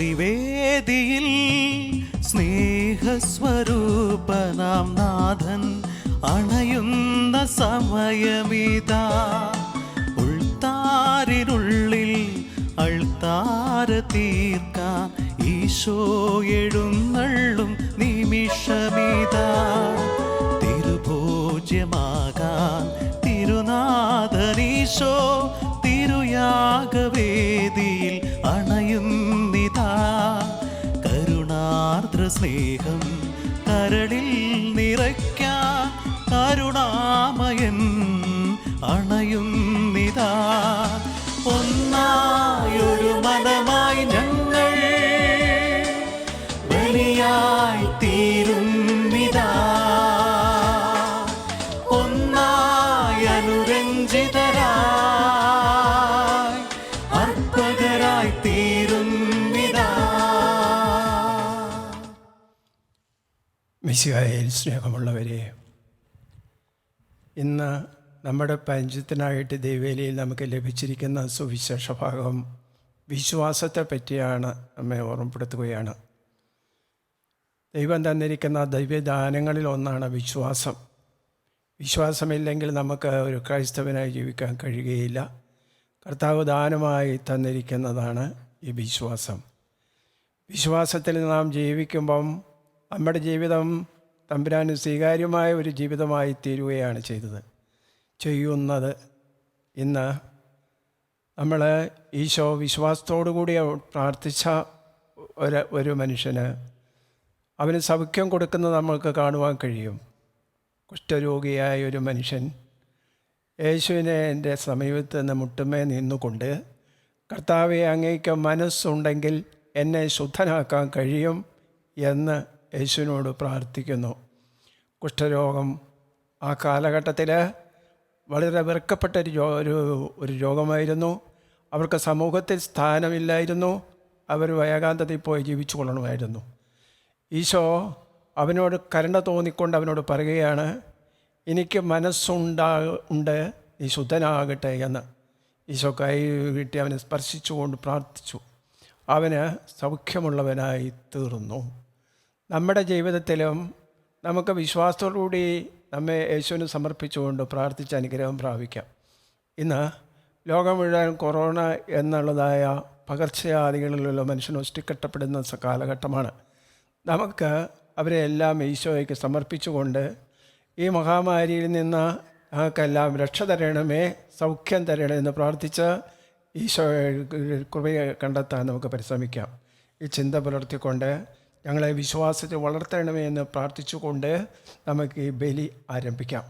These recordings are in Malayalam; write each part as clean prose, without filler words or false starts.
ബലിവേദിയിൽ സ്നേഹസ്വരൂപനാം നാഥൻ അണയുന്ന സമയമിതാ. ഉൾത്താരിനുള്ളിൽ അൾത്താര തീർക്കാൻ ഈശോ എഴുന്നള്ളും നിമിഷമിതാ. തിരുഭോജ്യമാകാൻ തിരുനാഥനീശോ തിരുയാഗവേദിയിൽ അണയുന്നിതാ. കരുണാർദ്ര സ്നേഹം കരളിൽ നിറയ്ക്കാൻ കരുണാമയൻ അണയുന്നിതാ. ഒന്നായൊരു മനമായി ഞങ്ങൾ ബലിയായി തീരുന്നിതാ. ഒന്നായി അനുരഞ്ജിതരായി അർപ്പകരായി തീരുന്നിതാ. മിശിഹായിൽ സ്നേഹമുള്ളവരെ, ഇന്ന് നമ്മുടെ പഞ്ചത്തിനായിട്ട് ദൈവവേലിയിൽ നമുക്ക് ലഭിച്ചിരിക്കുന്ന സുവിശേഷ ഭാഗം വിശ്വാസത്തെ പറ്റിയാണ് നമ്മെ ഓർമ്മപ്പെടുത്തുകയാണ്. ദൈവം തന്നിരിക്കുന്ന ദൈവദാനങ്ങളിൽ ഒന്നാണ് വിശ്വാസം. വിശ്വാസമില്ലെങ്കിൽ നമുക്ക് ഒരു ക്രൈസ്തവനായി ജീവിക്കാൻ കഴിയുകയില്ല. കർത്താവ് ദാനമായി തന്നിരിക്കുന്നതാണ് ഈ വിശ്വാസം. വിശ്വാസത്തിൽ നാം ജീവിക്കുമ്പം നമ്മുടെ ജീവിതം തമ്പുരാന് സ്വീകാര്യമായ ഒരു ജീവിതമായി തീരുകയാണ് ചെയ്യുന്നത്. ഇന്ന് നമ്മൾ ഈശോ വിശ്വാസത്തോടു കൂടി പ്രാർത്ഥിച്ച ഒരു മനുഷ്യന് അവന് സൗഖ്യം കൊടുക്കുന്നത് നമ്മൾക്ക് കാണുവാൻ കഴിയും. കുഷ്ഠരോഗിയായ ഒരു മനുഷ്യൻ യേശുവിനെ എൻ്റെ സമീപത്ത് നിന്ന് മുട്ടുമേ നിന്നുകൊണ്ട്, കർത്താവെ, അങ്ങേക്ക് മനസ്സുണ്ടെങ്കിൽ എന്നെ ശുദ്ധനാക്കാൻ കഴിയും എന്ന് യേശുവിനോട് പ്രാർത്ഥിക്കുന്നു. കുഷ്ഠരോഗം ആ കാലഘട്ടത്തിൽ വളരെ വെറുക്കപ്പെട്ട ഒരു രോഗമായിരുന്നു. അവർക്ക് സമൂഹത്തിൽ സ്ഥാനമില്ലായിരുന്നു. അവർ ഏകാന്തതയിൽ പോയി ജീവിച്ചു കൊള്ളണമായിരുന്നു. ഈശോ അവനോട് കരുണ തോന്നിക്കൊണ്ട് അവനോട് പറയുകയാണ്, എനിക്ക് മനസ്സുണ്ട്, നീ ശുദ്ധനാകട്ടെ എന്ന്. ഈശോ കൈ കിട്ടി അവനെ സ്പർശിച്ചുകൊണ്ട് പ്രാർത്ഥിച്ചു. അവന് സൗഖ്യമുള്ളവനായി തീർന്നു. നമ്മുടെ ജീവിതത്തിലും നമുക്ക് വിശ്വാസത്തോടുകൂടി നമ്മെ യേശുവിന് സമർപ്പിച്ചുകൊണ്ട് പ്രാർത്ഥിച്ച് അനുഗ്രഹം പ്രാപിക്കാം. ഇന്ന് ലോകം മുഴുവൻ കൊറോണ എന്നുള്ളതായ പകർച്ചവ്യാധികളിലുള്ള മനുഷ്യന് ഒറ്റിക്കെട്ടപ്പെടുന്ന കാലഘട്ടമാണ്. നമുക്ക് അവരെ എല്ലാം ഈശോയ്ക്ക് സമർപ്പിച്ചുകൊണ്ട് ഈ മഹാമാരിയിൽ നിന്ന് ഞങ്ങൾക്കെല്ലാം രക്ഷ തരണമേ, സൗഖ്യം തരണമെന്ന് പ്രാർത്ഥിച്ച് ഈശോയെ കൃപയെ കണ്ടെത്താൻ നമുക്ക് പരിശ്രമിക്കാം. ഈ ചിന്ത പുലർത്തിക്കൊണ്ട് ഞങ്ങളെ വിശ്വാസത്തിൽ വളർത്തണമേ എന്ന് പ്രാർത്ഥിച്ചുകൊണ്ട് നമുക്ക് ഈ ബലി ആരംഭിക്കാം.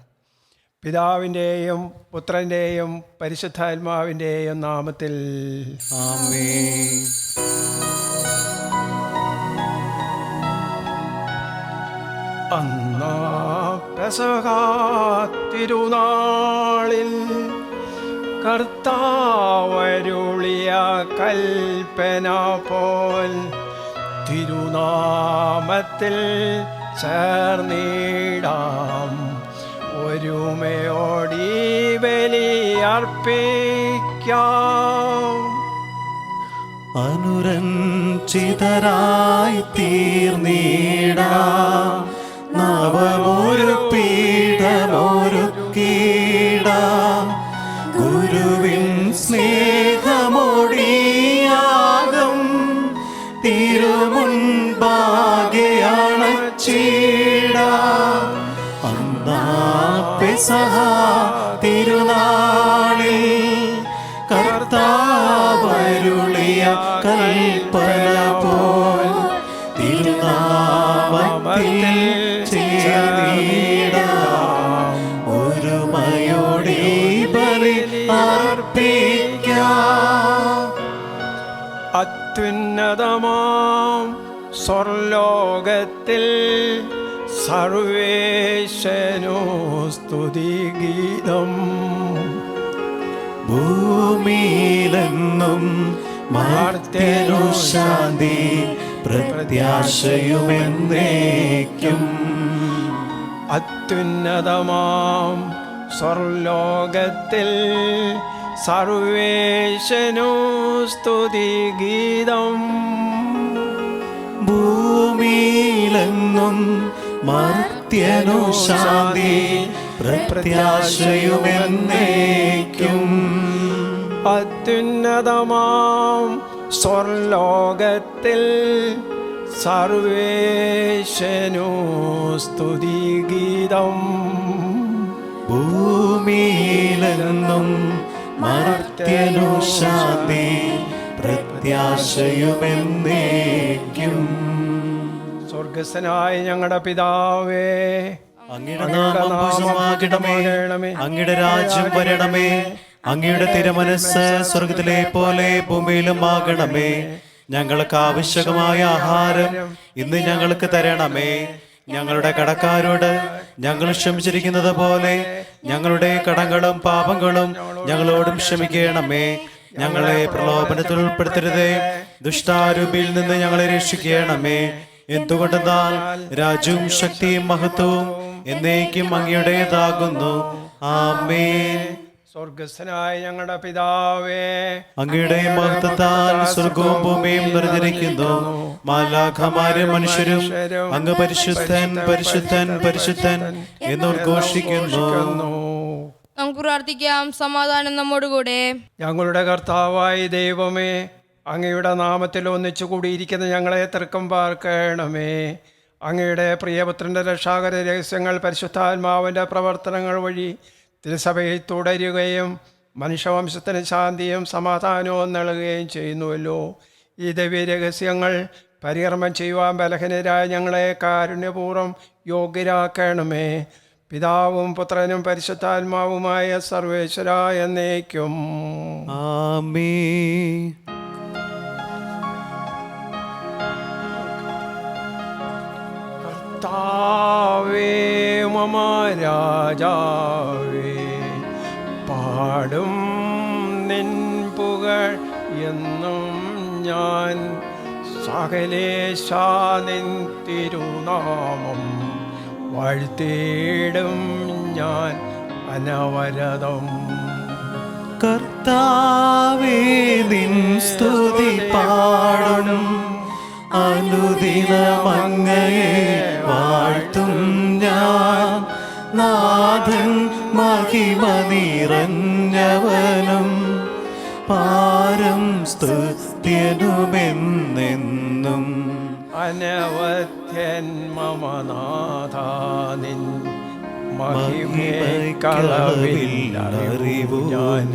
പിതാവിൻ്റെയും പുത്രൻ്റെയും പരിശുദ്ധാത്മാവിൻ്റെയും നാമത്തിൽ ആമേൻ. അന്നാ പെസഹ തിരുനാളിൽ കർത്താവരുളിയ കൽപ്പന പോൽ തിരുനാമത്തിൽ ചേർന്നിടാം. ഒരുമയോടി ബലി അർപ്പിക്കാം. അനുരഞ്ജിതരായി തീർന്നിടാം. നവമൊരു പീഠമൊരുക്കിടാം. ഗുരുവിൻ സ്നേഹമൊടിയാകും തിരുമുൻപാകെ അണച്ചിടാം. അന്നാ പെസഹ തിരുനാളിൽ കർത്താവരുളിയ കൽപ്പന പോൽ തിരുനാമത്തിൽ ചേർന്നിടാം. ഒരുമയോടെ ബലി അർപ്പിക്കാം. അത്യുന്നതമാം സ്വർലോകത്തിൽ സർവേശനു സ്തുതിഗീതം. ഭൂമിയിലെന്നും മർത്യനു ശാന്തി പ്രത്യാശയുമെന്നേക്കും. അത്യുന്നതമാം സ്വർലോകത്തിൽ സർവേശനു സ്തുതിഗീതം. ഭൂമിയിലെന്നും മർത്യനു ശാന്തി പ്രത്യാശയുമെന്നേക്കും. അത്യുന്നതമാം സ്വർലോകത്തിൽ സർവേശനു സ്തുതിഗീതം. ഭൂമിയിലെന്നും മർത്യനു ശാന്തി പ്രത്യാശയുമെന്നേക്കും. സ്വർഗസ്ഥനായ ഞങ്ങളുടെ പിതാവേ, അങ്ങയുടെ നാമം പൂജിതമാകണമേ. അങ്ങയുടെ രാജ്യം വരണമേ. അങ്ങയുടെ തിരുമനസ്സ് സ്വർഗത്തിലെ പോലെ ഭൂമിയിലും ആകണമേ. ഞങ്ങൾക്ക് ആവശ്യകമായ ആഹാരം ഇന്ന് ഞങ്ങൾക്ക് തരണമേ. ഞങ്ങളുടെ കടക്കാരോട് ഞങ്ങൾ ക്ഷമിച്ചിരിക്കുന്നത് പോലെ ഞങ്ങളുടെ കടങ്ങളും പാപങ്ങളും ഞങ്ങളോടും ക്ഷമിക്കണമേ. ഞങ്ങളെ പ്രലോഭനത്തിൽ ഉൾപ്പെടുത്തരുതേ, ദുഷ്ടാരൂപിയിൽ നിന്ന് ഞങ്ങളെ രക്ഷിക്കണമേ. എന്തുകൊണ്ടെന്നാൽ രാജ്യവും ശക്തിയും മഹത്വവും എന്നേക്കും അങ്ങയുടേതാകുന്നു. ആമേൻ. സ്വർഗസ്ഥനായ ഞങ്ങളുടെ പിതാവേ, അങ്ങയുടെ മഹത്വത്താൽ സ്വർഗവും ഭൂമിയും നിറഞ്ഞിരിക്കുന്നു. മാലാഖമാരും മനുഷ്യരും അങ്ങ് പരിശുദ്ധൻ പരിശുദ്ധൻ പരിശുദ്ധൻ എന്നുദ്ഘോഷിക്കുന്നു. നമുക്ക് പ്രാർത്ഥിക്കാം. സമാധാനം നമ്മോടുകൂടെ. ഞങ്ങളുടെ കർത്താവായ ദൈവമേ, അങ്ങയുടെ നാമത്തിൽ ഒന്നിച്ചു കൂടിയിരിക്കുന്ന ഞങ്ങളെ തൃക്കം പാർക്കണമേ. അങ്ങയുടെ പ്രിയപുത്രൻ്റെ രക്ഷാകര രഹസ്യങ്ങൾ പരിശുദ്ധാത്മാവിൻ്റെ പ്രവർത്തനങ്ങൾ വഴി തിരുസഭയിൽ തുടരുകയും മനുഷ്യവംശത്തിന് ശാന്തിയും സമാധാനവും നൽകുകയും ചെയ്യുന്നുവല്ലോ. ഈ ദിവ്യ രഹസ്യങ്ങൾ പരികർമ്മം ചെയ്യുവാൻ ബലഹീനരായ ഞങ്ങളെ കാരുണ്യപൂർവ്വം യോഗ്യരാക്കണമേ. പിതാവും പുത്രനും പരിശുദ്ധാത്മാവുമായ സർവേശ്വരാ എന്നേക്കും. ആമേൻ. കർത്താവേ മമ രാജാവേ, പാടും നിൻ പുകഴ് എന്നും ഞാൻ. സകലേശാ നിൻ തിരുനാമം വാഴ്ത്തിയിടും ഞാൻ അനവരതം. കർത്താവേ നിൻ സ്തുതി പാടും, അനുദിനമങ്ങയെ വാഴ്ത്തും ഞാൻ. നാഥൻ മഹിമ നിറഞ്ഞവനും പാരം സ്തുത്യനുമെന്നെന്നും. അനവധ്യൻ മമനാഥാനിൻ മഹിമക്കളവില്ലറിവു ഞാൻ.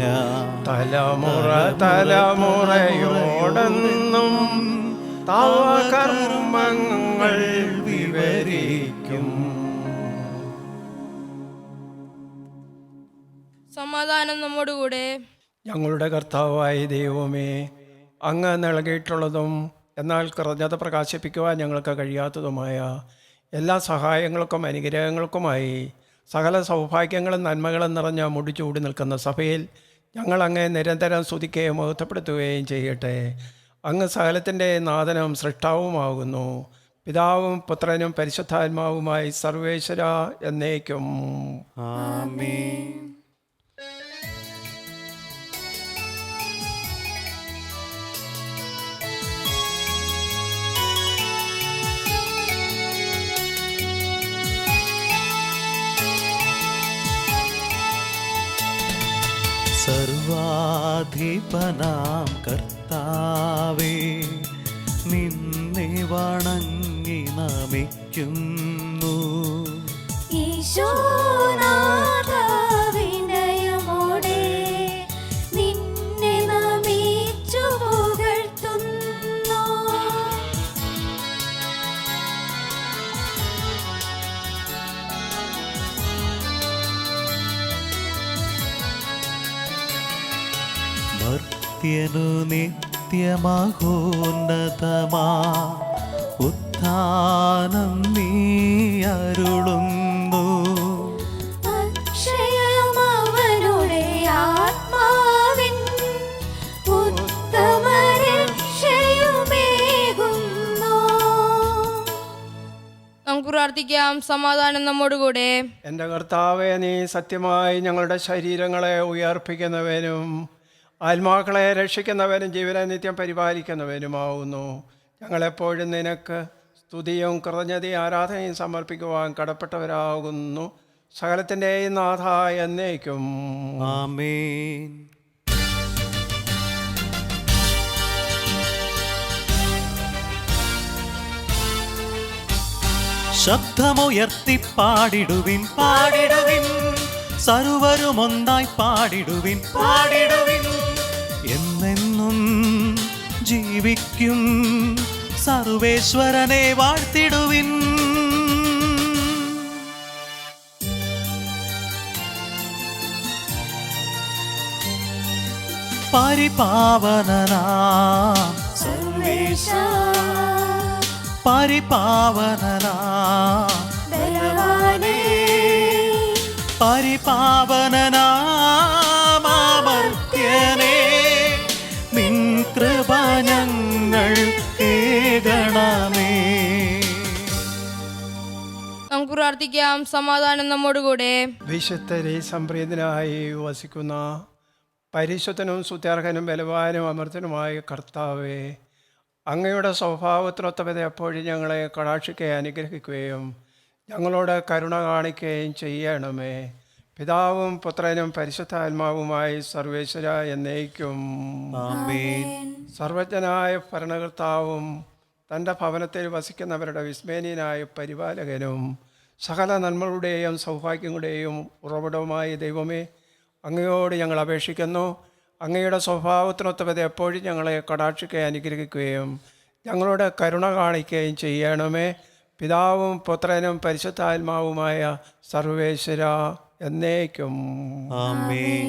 തലമുറ തലമുറയോടെന്നും തവ കർമ്മങ്ങൾ വിവരിക്കും. സമാധാനം നമ്മോടുകൂടെ. ഞങ്ങളുടെ കർത്താവായ ദൈവമേ, അങ്ങ് നൽകിയിട്ടുള്ളതും എന്നാൽ കൃതജ്ഞത പ്രകാശിപ്പിക്കുവാൻ ഞങ്ങൾക്ക് കഴിയാത്തതുമായ എല്ലാ സഹായങ്ങൾക്കും അനുഗ്രഹങ്ങൾക്കുമായി സകല സൗഭാഗ്യങ്ങളും നന്മകളും നിറഞ്ഞ മുടിച്ചൂടി നിൽക്കുന്ന സഭയിൽ ഞങ്ങൾ അങ്ങേ നിരന്തരം സ്തുതിക്കുകയും മഹത്വപ്പെടുത്തുകയും ചെയ്യട്ടെ. അങ്ങ് സകലത്തിൻ്റെ നാഥനും സൃഷ്ടാവുമാകുന്നു. പിതാവും പുത്രനും പരിശുദ്ധാത്മാവുമായി സർവേശ്വര എന്നേക്കും. ആമേൻ. സർവാധിപനാം കർത്താവേ, നിന്നെ വണങ്ങി നമിക്കുന്നു. ഈശോനാഥ വിനയമോടെ നിന്നെ നമിച്ചു പുകഴ്ത്തുന്നു. ഭക്ത്യനു നിത്യമഹോന്നതമാ ഉത്ഥാനം നീ അരുളുന്നു. അക്ഷയമവനുടെ ആത്മാവിൻ ഉത്തമ രക്ഷയുമേകുന്നു. നമുക്ക് പ്രാർത്ഥിക്കാം. സമാധാനം നമ്മോടുകൂടെ. എൻ്റെ കർത്താവെ, നീ സത്യമായി ഞങ്ങളുടെ ശരീരങ്ങളെ ഉയർപ്പിക്കുന്നവനും ആത്മാക്കളെ രക്ഷിക്കുന്നവനും ജീവനെ നിത്യം പരിപാലിക്കുന്നവനുമാവുന്നു. ഞങ്ങളെപ്പോഴും നിനക്ക് സ്തുതിയും കൃതജ്ഞതയും ആരാധനയും സമർപ്പിക്കുവാൻ കടപ്പെട്ടവരാകുന്നു. സകലത്തിൻ്റെയും നാഥ എന്നേക്കും. ആമേൻ. ശബ്ദമുയർത്തി പാടിടുവിൻ പാടിടുവിൻ, സർവരുമൊന്നായി പാടിടുവിൻ പാടിടുവിൻ. എന്നെന്നും ജീവിക്കും സർവേശ്വരനെ വാഴ്ത്തിടുവിൻ. പരിപാവനനാം സർവേശ, പരിപാവനനാം ബലവാനേ, പരിപാവനനാമർത്യനേ, നിൻ കൃപ ഞങ്ങൾ കേകണമേ. നമുക്ക് പ്രാർത്ഥിക്കാം. സമാധാനം നമ്മോടുകൂടെ. വിശുദ്ധരെ സംപ്രീതനായി വസിക്കുന്ന പരിശുദ്ധനും സ്തുത്യർഹനും ബലവാനും അമർത്തനുമായ കർത്താവേ, അങ്ങയുടെ സ്വഭാവത്തിനൊത്തവത എപ്പോഴും ഞങ്ങളെ കടാക്ഷിക്കുകയും അനുഗ്രഹിക്കുകയും ഞങ്ങളോട് കരുണ കാണിക്കുകയും ചെയ്യണമേ. പിതാവും പുത്രനും പരിശുദ്ധാത്മാവുമായി സർവേശ്വര എന്നേക്കും. ആമേൻ. സർവജ്ഞനായ ഭരണകർത്താവും തൻ്റെ ഭവനത്തിൽ വസിക്കുന്നവരുടെ വിസ്മയനീയനായ പരിപാലകനും സകല നന്മകളുടെയും സൗഭാഗ്യങ്ങളുടെയും ഉറവിടവുമായ ദൈവമേ, അങ്ങയോട് ഞങ്ങൾ അപേക്ഷിക്കുന്നു. അങ്ങയുടെ സ്വഭാവത്തിനൊത്തവത എപ്പോഴും ഞങ്ങളെ കടാക്ഷിക്കുകയും അനുഗ്രഹിക്കുകയും ഞങ്ങളോട് കരുണ കാണിക്കുകയും ചെയ്യണമേ. പിതാവും പുത്രനും പരിശുദ്ധാത്മാവുമായ സർവേശ്വര എന്നേക്കും. ആമേൻ.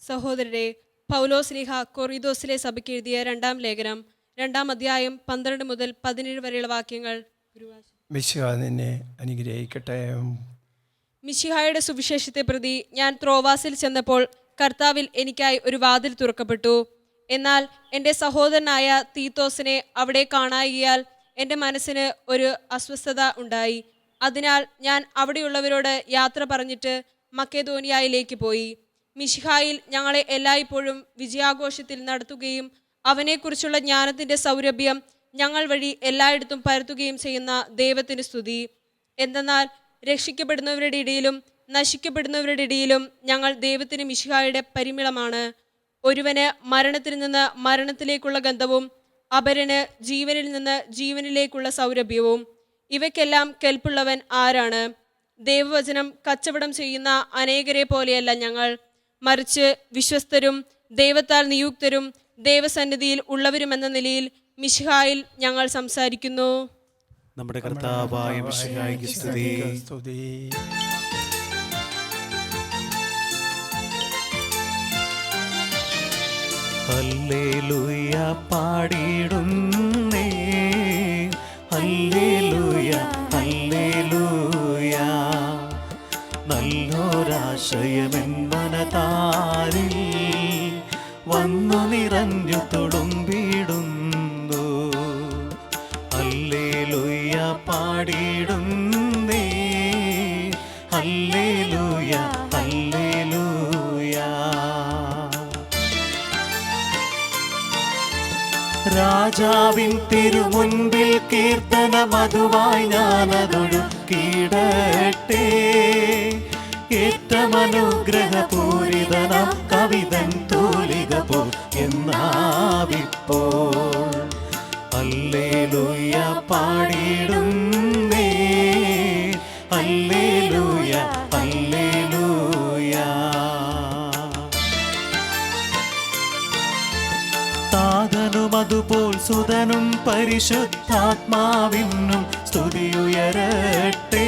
സഹോദരരെ, പൗലോസ്ലീഹ കൊറിന്തോസിലെ സഭയ്ക്ക് എഴുതിയ 2-ാം ലേഖനം 2-ാം അധ്യായം 12 മുതൽ 17 വരെയുള്ള വാക്യങ്ങൾ. മിശിഹ നിന്നെ അനുഗ്രഹിക്കട്ടെ. മിശിഹായുടെ സുവിശേഷത്തെ പ്രതി ഞാൻ ത്രോവാസിൽ ചെന്നപ്പോൾ കർത്താവിൽ എനിക്കായി ഒരു വാതിൽ തുറക്കപ്പെട്ടു. എന്നാൽ എൻ്റെ സഹോദരനായ തീത്തോസിനെ അവിടെ കാണായികയാൽ എൻ്റെ മനസ്സിന് ഒരു അസ്വസ്ഥത ഉണ്ടായി. അതിനാൽ ഞാൻ അവിടെയുള്ളവരോട് യാത്ര പറഞ്ഞിട്ട് മക്കെദോനിയയിലേക്ക് പോയി. മിശിഹായിൽ ഞങ്ങളെ എല്ലായ്പ്പോഴും വിജയാഘോഷത്തിൽ നടത്തുകയും അവനെക്കുറിച്ചുള്ള ജ്ഞാനത്തിൻ്റെ സൗരഭ്യം ഞങ്ങൾ വഴി എല്ലായിടത്തും പരത്തുകയും ചെയ്യുന്ന ദൈവത്തിന് സ്തുതി. എന്തെന്നാൽ രക്ഷിക്കപ്പെടുന്നവരുടെ ഇടയിലും നശിക്കപ്പെടുന്നവരുടെ ഇടയിലും ഞങ്ങൾ ദൈവത്തിന് മിശിഹായുടെ പരിമളമാണ്. ഒരുവന് മരണത്തിൽ നിന്ന് മരണത്തിലേക്കുള്ള ഗന്ധവും അപരന് ജീവനിൽ നിന്ന് ജീവനിലേക്കുള്ള സൗരഭ്യവും. ഇവയ്ക്കെല്ലാം കെൽപ്പുള്ളവൻ ആരാണ്? ദൈവവചനം കച്ചവടം ചെയ്യുന്ന അനേകരെ പോലെയല്ല ഞങ്ങൾ, മറിച്ച് വിശ്വസ്തരും ദൈവത്താൽ നിയുക്തരും ദൈവസന്നിധിയിൽ ഉള്ളവരുമെന്ന നിലയിൽ മിശിഹായിൽ ഞങ്ങൾ സംസാരിക്കുന്നു. നമ്മുടെ കർത്താവായ മിശിഹായ്ക്ക് സ്തുതി. സ്തുതി. ഹല്ലേലൂയ പാടിടുന്നേ, ഹല്ലേലൂയ ഹല്ലേലൂയ. നല്ലൊരാശയമെൻ മനതാരിൽ വന്നു നിറഞ്ഞു തുളുമ്പിടുന്നു. ഹല്ലേലൂയ പാടിടുന്നേ, ഹല്ലേലൂയ ഹല്ലേലൂയ. രാജാവിൻ തിരുമുൻപിൽ കീർത്തന മധുവായി ഞാനതൊഴുക്കിടട്ടെ. ഏറ്റമനുഗ്രഹപൂരിതനാം കവിതൻ തൂലിക പോ എന്നാവിപ്പോൾ. ഹല്ലേലൂയ പാടിടുന്നേ, ഹല്ലേലൂയ ഹല്ലേലൂയ. താതനും അതുപോൽ സുതനും പരിശുദ്ധാത്മാവിനും സ്തുതിയുയരട്ടെ.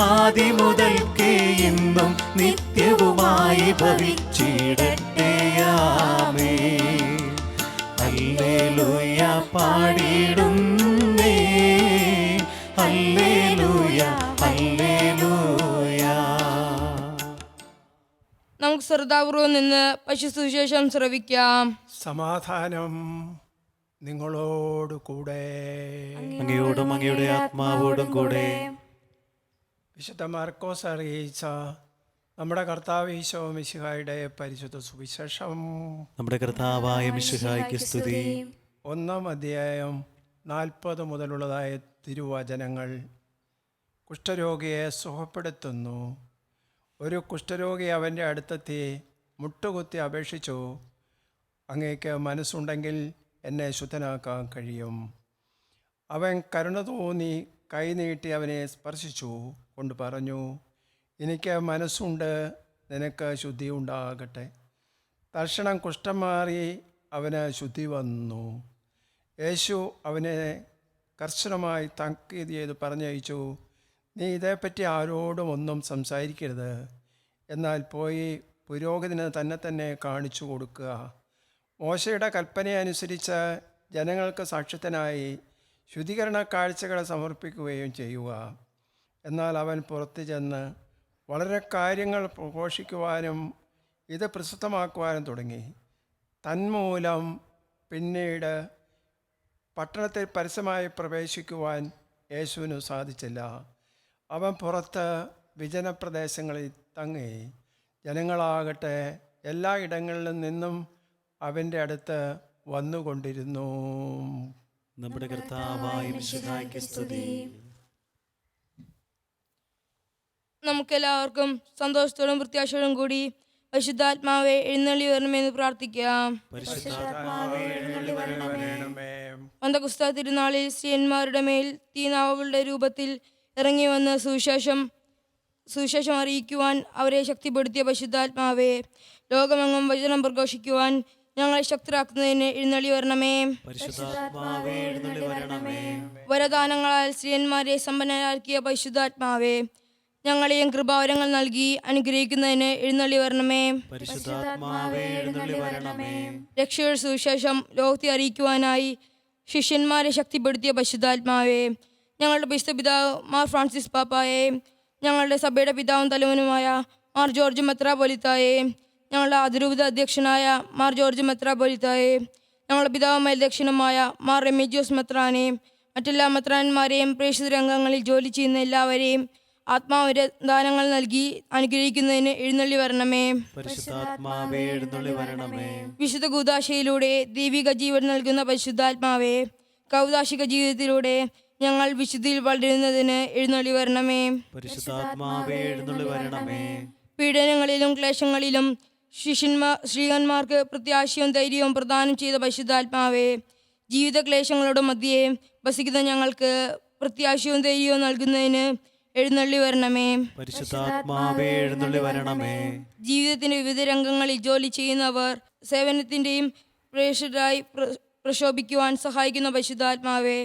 ആദിമുതൽക്കേ ഇന്നും നിത്യവുമായി ഭവിച്ചിടട്ടെ. ആമേൻ. ഹല്ലേലൂയ പാടിടുന്നേ, ഹല്ലേലൂയ ഹല്ലേലൂയ. നമുക്ക് ശ്രദ്ധാപൂർവം നിന്ന് പശുസുവിശേഷം ശ്രവിക്കാം. സമാധാനം നിങ്ങളോട് കൂടെ. അങ്ങയോടും അങ്ങയുടെ ആത്മാവോടും കൂടെ. വിശുദ്ധ മാർക്കോസ് അറിയിച്ച നമ്മുടെ കർത്താവ് ഈശോ മിശിഹായുടെ പരിശുദ്ധ സുവിശേഷം. നമ്മുടെ കർത്താവായ മിശിഹായ്ക്ക് സ്തുതി. 1-ാം അധ്യായം 40 മുതലുള്ളതായ തിരുവചനങ്ങൾ. കുഷ്ഠരോഗിയെ സുഖപ്പെടുത്തുന്നു. ഒരു കുഷ്ഠരോഗി അവൻ്റെ അടുത്തെത്തി മുട്ടുകുത്തി അപേക്ഷിച്ചു, അങ്ങേക്ക് മനസ്സുണ്ടെങ്കിൽ എന്നെ ശുദ്ധനാക്കാൻ കഴിയും. അവൻ കരുണ തോന്നി കൈനീട്ടി അവനെ സ്പർശിച്ചു കൊണ്ട് പറഞ്ഞു, എനിക്ക് മനസ്സുണ്ട്, നിനക്ക് ശുദ്ധി ഉണ്ടാകട്ടെ. തൽക്ഷണം കുഷ്ഠം മാറി അവന് ശുദ്ധി വന്നു. യേശു അവനെ കർശനമായി താക്കീത് ചെയ്ത് പറഞ്ഞയച്ചു, നീ ഇതേപ്പറ്റി ആരോടും ഒന്നും സംസാരിക്കരുത്, എന്നാൽ പോയി പുരോഹിതന് തന്നെ കാണിച്ചു കൊടുക്കുക. മോശയുടെ കൽപ്പനയനുസരിച്ച് ജനങ്ങൾക്ക് സാക്ഷ്യത്തിനായി ശുദ്ധീകരണ കാഴ്ചകൾ സമർപ്പിക്കുകയും ചെയ്യുക. എന്നാൽ അവൻ പുറത്തു ചെന്ന് വളരെ കാര്യങ്ങൾ പ്രഘോഷിക്കുവാനും ഇത് പ്രസിദ്ധമാക്കുവാനും തുടങ്ങി. തന്മൂലം പിന്നീട് പട്ടണത്തിൽ പരസ്യമായി പ്രവേശിക്കുവാൻ യേശുവിന് സാധിച്ചില്ല. അവൻ പുറത്ത് വിജനപ്രദേശങ്ങളിൽ തങ്ങി. ജനങ്ങളാകട്ടെ എല്ലാ ഇടങ്ങളിലും നിന്നും അവൻ്റെ അടുത്ത് വന്നുകൊണ്ടിരുന്നു. നമ്മുടെ കർത്താവായ മിശിഹായ്ക്ക് സ്തുതി. നമുക്കെല്ലാവർക്കും സന്തോഷത്തോടും പ്രത്യാശയോടും കൂടി പരിശുദ്ധാത്മാവെ എഴുന്നള്ളി വരണമെന്ന് പ്രാർത്ഥിക്കാം. പരിശുദ്ധാത്മാവേ എഴുന്നള്ളി വരണമേ. പന്തക്കുസ്ത തിരുനാളിൽ സ്ത്രീയന്മാരുടെ മേൽ തീനാവുകളുടെ രൂപത്തിൽ ഇറങ്ങി വന്ന് സുവിശേഷം അറിയിക്കുവാൻ അവരെ ശക്തിപ്പെടുത്തിയ പരിശുദ്ധാത്മാവെ, ലോകമെങ്ങും വചനം പ്രഘോഷിക്കുവാൻ ഞങ്ങളെ ശക്തരാക്കുന്നതിന് എഴുന്നള്ളി വരണമേ. പരിശുദ്ധാത്മാവേ എഴുന്നള്ളി വരണമേ. വരദാനങ്ങളാൽ സ്ത്രീയന്മാരെ സമ്പന്നരാക്കിയ പരിശുദ്ധാത്മാവെ, ഞങ്ങളെയും കൃപാവരങ്ങൾ നൽകി അനുഗ്രഹിക്കുന്നതിന് എഴുന്നള്ളി വരണമേ. പരിശുദ്ധാത്മാവേ എഴുന്നള്ളി വരണമേ. രക്ഷയുടെ സുവിശേഷം ലോകത്തെ അറിയിക്കുവാനായി ശിഷ്യന്മാരെ ശക്തിപ്പെടുത്തിയ പരിശുദ്ധാത്മാവെ, ഞങ്ങളുടെ വിശുദ്ധ പിതാവ് മാർ ഫ്രാൻസിസ് പാപ്പായെ, ഞങ്ങളുടെ സഭയുടെ പിതാവും തലവനുമായ മാർ ജോർജ് മെത്രാപ്പൊലീത്തായെ, ഞങ്ങളുടെ അതിരൂപത അധ്യക്ഷനായ മാർ ജോർജ് മെത്രാപ്പൊലീത്തായെ, ഞങ്ങളുടെ പിതാവ് മേൽദക്ഷനുമായ മാർ റെമിജിയോസ് മെത്രാനെ, മറ്റെല്ലാ മെത്രാന്മാരെയും പ്രേക്ഷിത രംഗങ്ങളിൽ ജോലി ചെയ്യുന്ന എല്ലാവരെയും ആത്മാവിന്റെ ദാനങ്ങൾ നൽകി അനുഗ്രഹിക്കുന്നതിന് എഴുന്നള്ളി വരണമേ. പരിശുദ്ധാത്മാവേ എഴുന്നള്ളി വരണമേ. വിശുദ്ധ കൂദാശയിലൂടെ ദൈവിക ജീവൻ നൽകുന്ന പരിശുദ്ധാത്മാവെ, കൗദാശിക ജീവിതത്തിലൂടെ ഞങ്ങൾ വിശുദ്ധിയിൽ വളരുന്നതിന് എഴുന്നള്ളി വരണമേ. പരിശുദ്ധാത്മാവേ എഴുന്നള്ളി വരണമേ. പീഡനങ്ങളിലും ക്ലേശങ്ങളിലും ശ്രീകന്മാർക്ക് പ്രത്യാശയും ധൈര്യവും പ്രദാനം ചെയ്ത പരിശുദ്ധാത്മാവെ, ജീവിത ക്ലേശങ്ങളുടെ മധ്യേ വസിക്കുന്ന ഞങ്ങൾക്ക് പ്രത്യാശയും ധൈര്യവും നൽകുന്നതിന് എഴുന്നള്ളി വരണമേ. പരിശുദ്ധാത്മാവേ എഴുന്നള്ളി വരണമേ. ജീവിതത്തിന്റെ വിവിധ രംഗങ്ങളിൽ ജോലി ചെയ്യുന്നവർ സേവനത്തിൻ്റെയും പ്രേക്ഷകരായി പ്രശോഭിക്കുവാൻ സഹായിക്കുന്ന പരിശുദ്ധാത്മാവെ,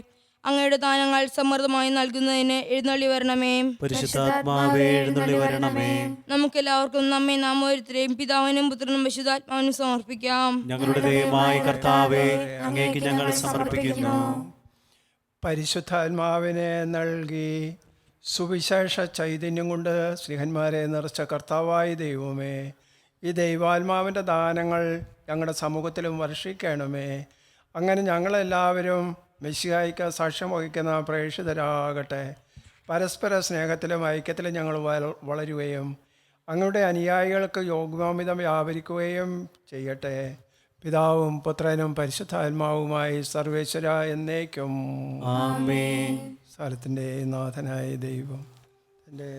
അങ്ങയുടെ ദാനങ്ങൾ സമൃദ്ധമായി നൽകുന്നതിന് എഴുന്നള്ളി വരണമേ. പരിശുദ്ധാത്മാവേ എഴുന്നള്ളി വരണമേ. നമുക്കെല്ലാവർക്കും നമ്മെ നാം ഓരോരുത്തരെയും പിതാവിനും പുത്രനും പരിശുദ്ധാത്മാവിനും സമർപ്പിക്കാം. ഞങ്ങളുടെ ദൈവമായ കർത്താവേ, അങ്ങേക്ക് ഞങ്ങൾ സമർപ്പിക്കുന്നു. പരിശുദ്ധാത്മാവിനെ നൽകി സുവിശേഷ ചൈതന്യം കൊണ്ട് സ്നേഹന്മാരെ നിറച്ച കർത്താവായ ദൈവമേ, ഈ ദൈവാത്മാവിൻ്റെ ദാനങ്ങൾ ഞങ്ങളുടെ സമൂഹത്തിലും വർഷിക്കണമേ. അങ്ങനെ ഞങ്ങളെല്ലാവരും മെസ്സിഹായ്ക്ക് സാക്ഷ്യം വഹിക്കുന്ന പ്രേക്ഷിതരാകട്ടെ. പരസ്പര സ്നേഹത്തിലും ഐക്യത്തിലും ഞങ്ങൾ വളരുകയും അങ്ങയുടെ അനുയായികൾക്ക് യോഗ്യമാമിതം വ്യാപരിക്കുകയും ചെയ്യട്ടെ. പിതാവും പുത്രനും പരിശുദ്ധാത്മാവുമായി സർവേശ്വര എന്നേക്കും ആമേൻ. സ്ഥലത്തിൻ്റെ നാഥനായ ദൈവം എൻ്റെ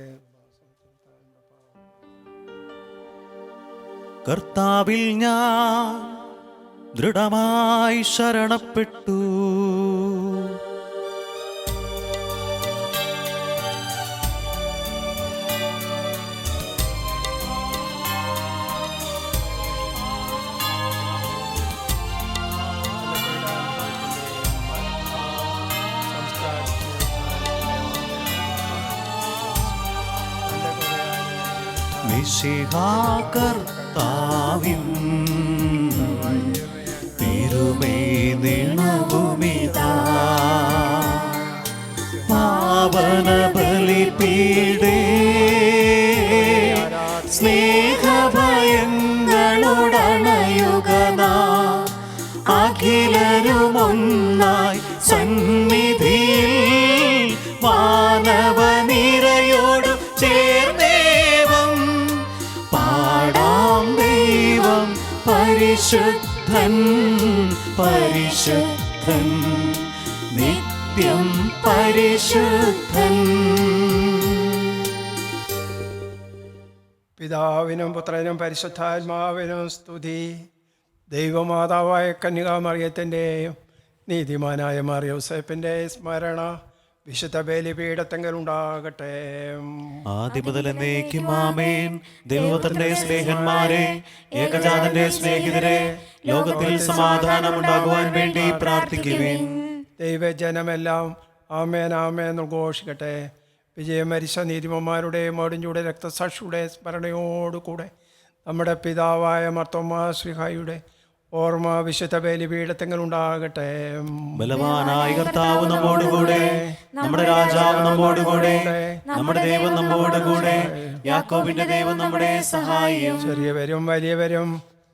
കർത്താവിൽ ഞാൻ ദൃഢമായി ശരണപ്പെട്ടു. മിശിഹാ കർത്താവിൻ തിരുമേ നിണവുമിതാ, പാവന ബലിപീഠേ സ്നേഹഭയങ്ങളുടണയുകനാ, അഖിലരുമൊന്നായി സന്നിധിയിൽ വാനവനിരയോടു ചേർന്നേവം പാടാം. ദൈവം പരിശുദ്ധൻ പരിശുദ്ധൻ നിത്യം പരിശുദ്ധൻ. പിതാവിനും പുത്രനും പരിശുദ്ധാത്മാവിനും സ്തുതി. ദൈവമാതാവായ കന്യകാമറിയത്തിൻ്റെയും നീതിമാനായ മറിയൂസേപ്പിൻ്റെ സ്മരണ വിശുദ്ധ ബലിപീഠത്തെങ്കിലുണ്ടാകട്ടെ. ആദ്യം മുതൽ എന്നേക്കും ആമേൻ. ദൈവപുത്രന്റെ സ്നേഹന്മാരെ, ഏകജാതന്റെ സ്നേഹിതരെ, ലോകത്തിൽ സമാധാനം ഉണ്ടാകുവാൻ വേണ്ടി പ്രാർത്ഥിക്കുവിൻ. ദൈവജനമെല്ലാം ആമേൻ ആമേൻ ഉദ്ഘോഷിക്കട്ടെ. വിജയം മരിച്ച നീതിമാന്മാരുടെയും ഒടിഞ്ഞൂടെ രക്തസാക്ഷിയുടെ സ്മരണയോടുകൂടെ നമ്മുടെ പിതാവായ മാർത്തോമാ ശ്ലീഹായുടെ ഓർമ്മ വിശുദ്ധ ബലിപീഠത്തെങ്കിലുണ്ടാകട്ടെ. ബലവാനായ കർത്താവ് നമ്മോടുകൂടെ, നമ്മുടെ രാജാവ് നമ്മോടുകൂടെ, നമ്മുടെ ദൈവം നമ്മോടുകൂടെ, യാക്കോബിന്റെ ദൈവം നമ്മുടെ സഹായം. ചെറിയവരും വലിയവരും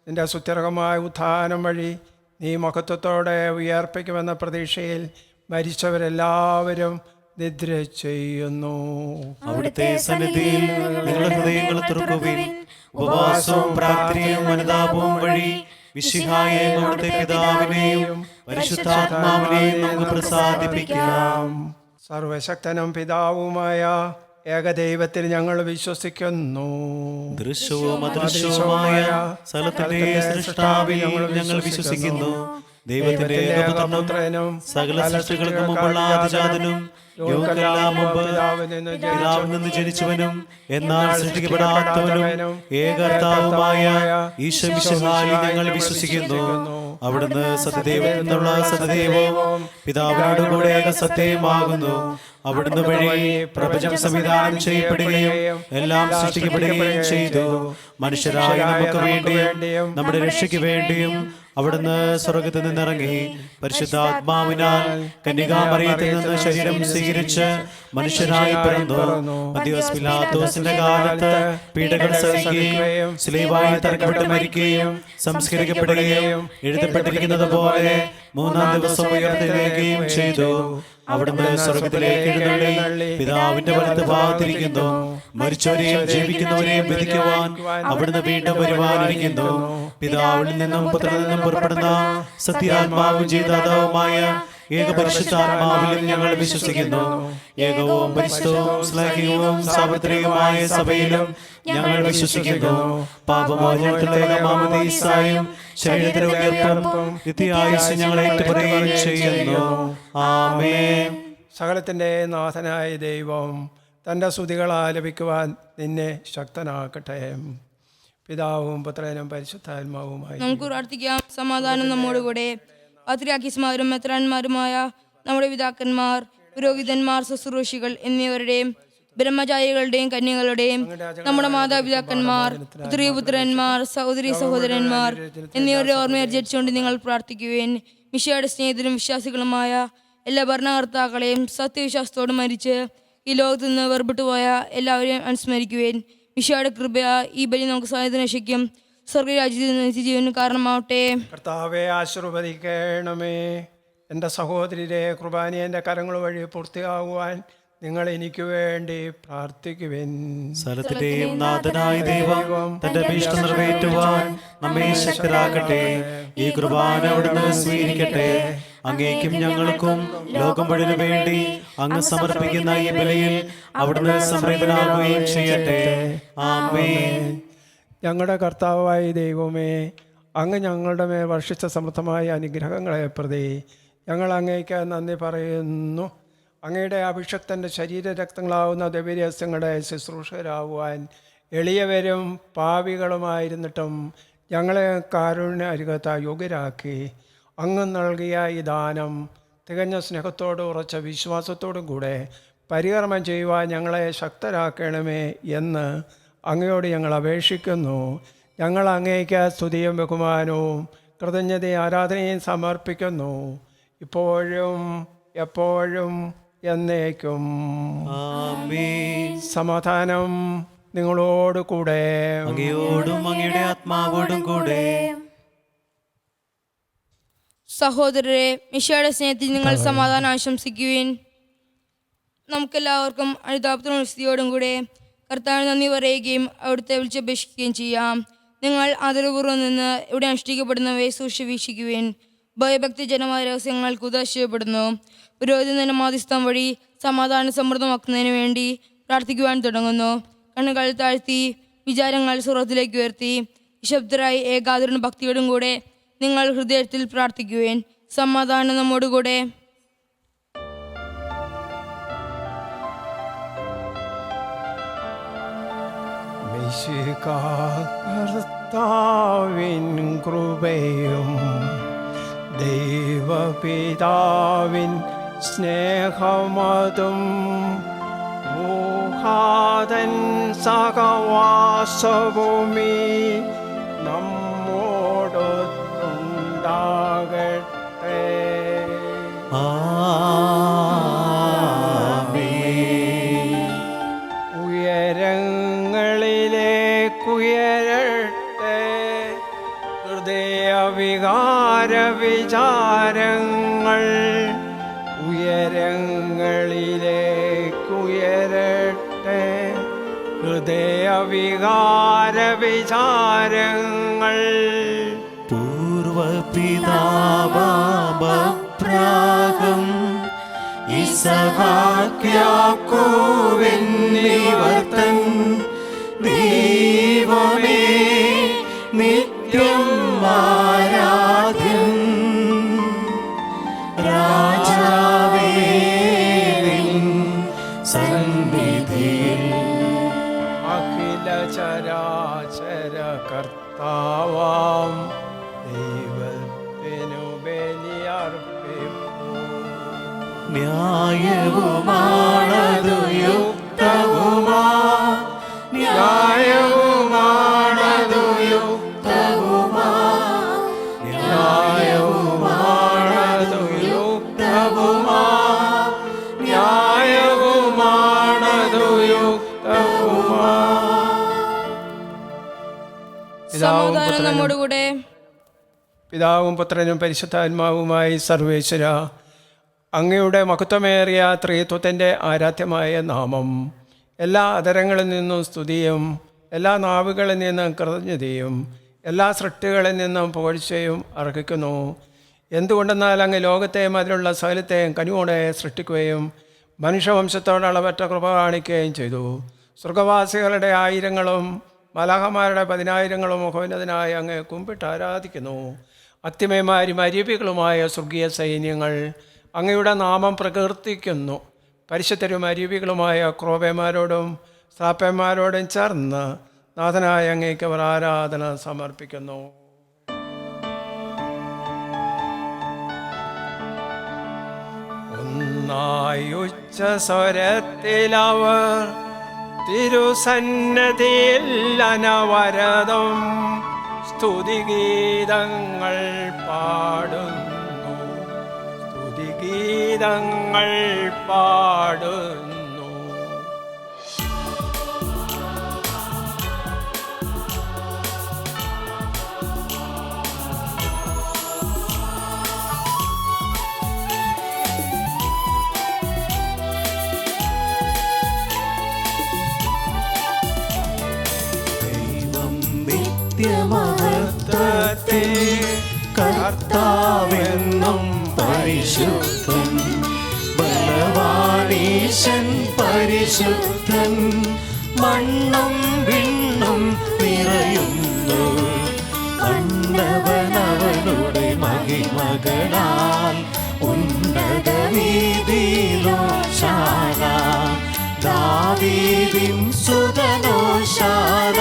നിന്റെ സുത്യർഹമായ ഉത്ഥാനം വഴി നീ മഹത്വത്തോടെ ഉയർപ്പിക്കുമെന്ന പ്രതീക്ഷയിൽ മരിച്ചവരെല്ലാവരും നിദ്ര ചെയ്യുന്നു. അവിടുത്തെ സന്നിധിയിൽ നിങ്ങളുടെ ഹൃദയങ്ങൾ തുറക്കുവിൻ. ഉപവാസവും പ്രാർത്ഥനയും അനുതാപവും വഴി മിശിഹായെയും അവിടുത്തെ പിതാവിനെയും പരിശുദ്ധാത്മാവിനെയും നമുക്ക് പ്രസാദിപ്പിക്കാം. സർവശക്തനും പിതാവുമായ ഏകദൈവത്തിൽ ഞങ്ങൾ വിശ്വസിക്കുന്നു. ദൃശ്യവും അദൃശ്യവുമായ സകലത്തിന്റെ സൃഷ്ടാവിൽ ഞങ്ങൾ വിശ്വസിക്കുന്നു. ദൈവത്തിന്റെ ഏകപുത്രനും സകല സൃഷ്ടികൾക്ക് മുമ്പുള്ള ആദിജാതനും യോഗ്യമെല്ലാം മുമ്പ് പിതാവിൽ നിന്ന് ജനിച്ചവനും എന്നാൽ സൃഷ്ടിക്കപ്പെടാത്തവനും ഏകകർത്താവുമായ ഈശോ മിശിഹായിൽ ഞങ്ങൾ വിശ്വസിക്കുന്നു. അവിടുന്ന് സത്യദൈവത്തിൽ നിന്നുള്ള സത്യദൈവവും പിതാവിനോടുകൂടെ ഏകസത്യമാകുന്നു. അവിടുന്ന് വഴി പ്രപഞ്ചം സംവിധാനം ചെയ്യപ്പെടുകയും എല്ലാം സൃഷ്ടിക്കപ്പെടുകയും ചെയ്തു. മനുഷ്യരായ നമുക്ക് വേണ്ടിയും നമ്മുടെ രക്ഷയ്ക്ക് വേണ്ടിയും അവിടുന്ന് സ്വർഗ്ഗത്തിൽ നിന്നിറങ്ങി പരിശുദ്ധാത്മാവിനാൽ കന്യകാമറിയത്തിൽ നിന്ന് ശരീരം സ്വീകരിച്ച് മനുഷ്യനായി പിറന്നു. മദ്യോസ് പിലാത്തോസിന്റെ കാലത്ത് പീഡകൾ സഹിക്കുകയും സ്ലീവായി തറക്കപ്പെട്ട് മരിക്കുകയും സംസ്കരിക്കപ്പെടുകയും എഴുതപ്പെട്ടിരിക്കുന്നത് പോലെ മൂന്നാം ദിവസം ഉയർത്തെഴുന്നേൽക്കുകയും ചെയ്തു. അവിടുന്ന് സ്വർഗ്ഗത്തിലേക്ക് എഴുന്നള്ളി പിതാവിന്റെ വലത്ത് ഭാഗത്തിരിക്കുന്നു. മരിച്ചവരെയും ജീവിക്കുന്നവരെയും വിധിക്കുവാൻ അവിടുന്ന് വീണ്ടും വരുവാനിരിക്കുന്നു. പിതാവിൽ നിന്നും പുത്രനിൽ നിന്നും പുറപ്പെടുന്ന സത്യാത്മാവും ജീവദാതാവുമായ ഏകപരിശുദ്ധാത്മാവിലും ഞങ്ങൾ വിശ്വസിക്കുന്നു. ഏകവും പരിശുദ്ധവും ശ്ലാഘികവും സാർവത്രികവുമായ സഭയിലും ഞങ്ങൾ വിശ്വസിക്കുന്നു. പാപമോചനത്തിലുള്ള മാമോദീസായും ശരീരത്തിലെ ഉയർപ്പും നിത്യായുസ്സും ഞങ്ങൾ ഏറ്റുപറയുകയും ചെയ്യുന്നു. ആമേൻ. സകലത്തിൻ്റെ നാഥനായ ദൈവം തൻ്റെ സ്തുതികൾ ആലപിക്കുവാൻ നിന്നെ ശക്തനാക്കട്ടെ. പിതാവും പുത്രനും പരിശുദ്ധാത്മാവുമായി നമുക്ക് പ്രാർത്ഥിക്കാം. സമാധാനം നമ്മോടുകൂടെ. പാത്രിയാർക്കീസ്മാരും മെത്രാന്മാരുമായ നമ്മുടെ പിതാക്കന്മാർ, പുരോഹിതന്മാർ, ശുശ്രൂഷികൾ എന്നിവരുടെയും ബ്രഹ്മചാരികളുടെയും കന്യകളുടെയും നമ്മുടെ മാതാപിതാക്കന്മാർ, പുത്രിപുത്രന്മാർ, സഹോദരി സഹോദരന്മാർ എന്നിവരുടെ ഓർമ്മയർജിച്ചുകൊണ്ട് നിങ്ങൾ പ്രാർത്ഥിക്കുവേൻ. മിശിഹായുടെ സ്നേഹിതരും വിശ്വാസികളുമായ എല്ലാ ഭരണകർത്താക്കളെയും സത്യവിശ്വാസത്തോട് മരിച്ച് ഈ ലോകത്തു നിന്ന് വേർപെട്ടു പോയ എല്ലാവരെയും അനുസ്മരിക്കുവേൻ. മിശിഹായുടെ കൃപ ഈ ബലി നമുക്ക് സഹായത്തിന് രക്ഷിക്കും സ്വർഗരാജ്യത്തിൽ നിത്യജീവന് കാരണമാവട്ടെ. കർത്താവെ ആശീർവദിക്കണമേ. എൻ്റെ സഹോദരിയുടെ കുർബാന എൻ്റെ കരങ്ങൾ വഴി പൂർത്തിയാകുവാൻ നിങ്ങൾ എനിക്ക് വേണ്ടി പ്രാർത്ഥിക്കുവിൻ. സ്ഥലത്തിന്റെയും നാഥനായ ദൈവം തന്റെ അഭീഷ്ടം നിറവേറ്റുവാൻ നമ്മെ ശക്തരാക്കട്ടെ. ഈ കുർബാന അവിടുന്ന് സ്വീകരിക്കട്ടെ. അങ്ങേക്കും ഞങ്ങൾക്കും ലോകം മുഴുവനു വേണ്ടി അങ്ങ് സമർപ്പിക്കുന്ന ഈ ബലിയിൽ അവിടുന്ന് സംപ്രീതനാകുകയും ചെയ്യട്ടെ. ആമേൻ. ഞങ്ങളുടെ കർത്താവായ ദൈവമേ, അങ്ങ് ഞങ്ങളുടെ മേൽ വർഷിച്ച സമൃദ്ധമായ അനുഗ്രഹങ്ങളെ പ്രതി ഞങ്ങൾ അങ്ങേക്ക് നന്ദി പറയുന്നു. അങ്ങയുടെ അഭിഷക്തൻ്റെ ശരീരരക്തങ്ങളാവുന്ന ദിവ്യരഹസ്യങ്ങളുടെ ശുശ്രൂഷകരാകുവാൻ എളിയവരും പാപികളുമായിരുന്നിട്ടും ഞങ്ങളെ കാരുണ്യ യോഗ്യരാക്കി. അങ്ങ് നൽകിയ ഈ ദാനം തികഞ്ഞ സ്നേഹത്തോടും ഉറച്ച വിശ്വാസത്തോടും കൂടെ പരികർമ്മം ചെയ്യുവാൻ ഞങ്ങളെ ശക്തരാക്കണമേ എന്ന് അങ്ങയോട് ഞങ്ങൾ അപേക്ഷിക്കുന്നു. ഞങ്ങൾ അങ്ങേക്ക് സ്തുതിയും ബഹുമാനവും കൃതജ്ഞതയും ആരാധനയും സമർപ്പിക്കുന്നു, ഇപ്പോഴും എപ്പോഴും എന്നേക്കും. ആമേൻ. സമാധാനം നിങ്ങളോട് കൂടെ, അങ്ങയോടും അങ്ങയുടെ ആത്മാവോടും കൂടെ. സഹോദരരെ, മിശിഹായുടെ സ്നേഹത്തിൽ നിങ്ങൾ സമാധാനം ആശംസിക്കുവിൻ. നമുക്കെല്ലാവർക്കും അനുതാപത്തിനും സ്തുതിയോടും കൂടെ കർത്താവിന് നന്ദി പറയുകയും അവിടുത്തെ വിളിച്ചപേക്ഷിക്കുകയും ചെയ്യാം. നിങ്ങൾ ആദരപൂർവ്വം നിന്ന് ഇവിടെ അനുഷ്ഠിക്കപ്പെടുന്നവയെ സൂക്ഷിച്ച് വീക്ഷിക്കുവിൻ. ഭയഭക്തിജനമായ രഹസ്യങ്ങൾ കുദാശിക്കപ്പെടുന്നു. പുരോഹിതന്റെ മാധ്യസ്ഥം വഴി സമാധാനം സമൃദ്ധമാക്കുന്നതിന് വേണ്ടി പ്രാർത്ഥിക്കുവാൻ തുടങ്ങുന്നു. കണ്ണുകൾ താഴ്ത്തി വിചാരങ്ങൾ സ്വർഗ്ഗത്തിലേക്ക് ഉയർത്തി നിശബ്ദരായി ഏകാഗ്രനും ഭക്തിയോടും കൂടെ നിങ്ങൾ ഹൃദയത്തിൽ പ്രാർത്ഥിക്കുവേൻ. സമാധാനം നമ്മോടുകൂടെ. കർത്താവിൻ കൃപയും ദൈവപിതാവിൻ സ്നേഹമതും ഊഹാതൻ സഹവാസഭൂമി നമ്മോടൊത്തുണ്ടാകട്ടെ. ഉയരങ്ങളിലേക്കുയരട്ടെ ഹൃദയവികാര വിചാരങ്ങൾ, ഉയരങ്ങളിലേക്കുയരട്ടെ ഹൃദയവികാര വിചാരങ്ങൾ. പൂർവപിതാവാബ്രാഹം ഇസഹാക്യാക്കോവെന്നിവർത്തൻ ദൈവമേ നിത്യം ആരാധ്യൻ. രാജാവേ നിൻ സന്നിധിയിൽ അഖില ചരാചര കർത്താവാം ദൈവത്തിനു ബലിയർപ്പിപ്പൂ. ന്യായവുമാണതു യുക്തവുമാ, ന്യായവുമാണതു യുക്തവുമാ, ന്യായവുമാണതു യുക്തവുമാ, ന്യായവുമാണതു യുക്തവുമാ. സമാധാനം നമ്മോടുകൂടെ. പിതാവും പുത്രനും പരിശുദ്ധാത്മാവുമായി സർവേശ്വര, അങ്ങയുടെ മഹത്വമേറിയ ത്രിത്വത്തിൻ്റെ ആരാധ്യമായ നാമം എല്ലാ അധരങ്ങളിൽ നിന്നും സ്തുതിയും എല്ലാ നാവുകളിൽ നിന്നും കൃതജ്ഞതയും എല്ലാ സൃഷ്ടികളിൽ നിന്നും പുകഴ്ചയും അർഹിക്കുന്നു. എന്തുകൊണ്ടെന്നാൽ അങ്ങ് ലോകത്തെയും അതിലുള്ള സകലത്തെയും കനിവോടെ സൃഷ്ടിക്കുകയും മനുഷ്യവംശത്തോട് അളവറ്റ കൃപ കാണിക്കുകയും ചെയ്തു. സ്വർഗവാസികളുടെ ആയിരങ്ങളും മലാഹമാരുടെ 10,000ങ്ങളും മുഖോന്നതനായി അങ്ങ് കുമ്പിട്ട് ആരാധിക്കുന്നു. അത്യമേമാരും അരൂപികളുമായ സ്വർഗീയ സൈന്യങ്ങൾ അങ്ങയുടെ നാമം പ്രകീർത്തിക്കുന്നു. പരിശുദ്ധരും അരൂപികളുമായ ക്രോബന്മാരോടും സാപ്പന്മാരോടും ചേർന്ന് നാഥനായ അങ്ങേക്ക് അവർ ആരാധന സമർപ്പിക്കുന്നു. ഒന്നായി ഉച്ചസ്വരത്തിലവർ തിരുസന്നതിയിൽ അനവരതം സ്തുതിഗീതങ്ങൾ പാടുന്നു, സ്തുതിഗീതങ്ങൾ പാടുന്നു. നിത്യമഹത്വത്തിൽ കർത്താവെന്നും പരിശുദ്ധൻ, ബലവാനീശൻ പരിശുദ്ധൻ, മണ്ണും വിണ്ണും നിറയുന്നു. കണ്ടവനവനുടെ മഹിമകളാൽ ഉന്നത വീതിയിലോശാന, ദാവീദിൻ സുതനോശാന.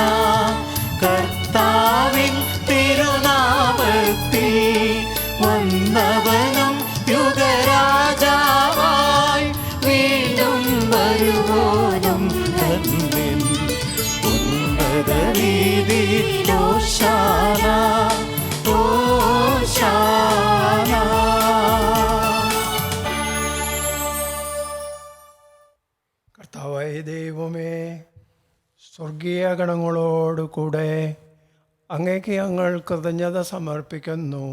കർത്താവിൻ തിരുനാമത്തിൽ വന്നവനും യുഗരാജാവായി വീണ്ടും വരുവോനും ധന്യൻ. ഉന്നത വീതിയിലോശാന, ഓശാന. കർത്താവായ ദൈവമേ, സ്വർഗീയ ഗണങ്ങളോടുകൂടെ അങ്ങേക്ക് ഞങ്ങൾ കൃതജ്ഞത സമർപ്പിക്കുന്നു.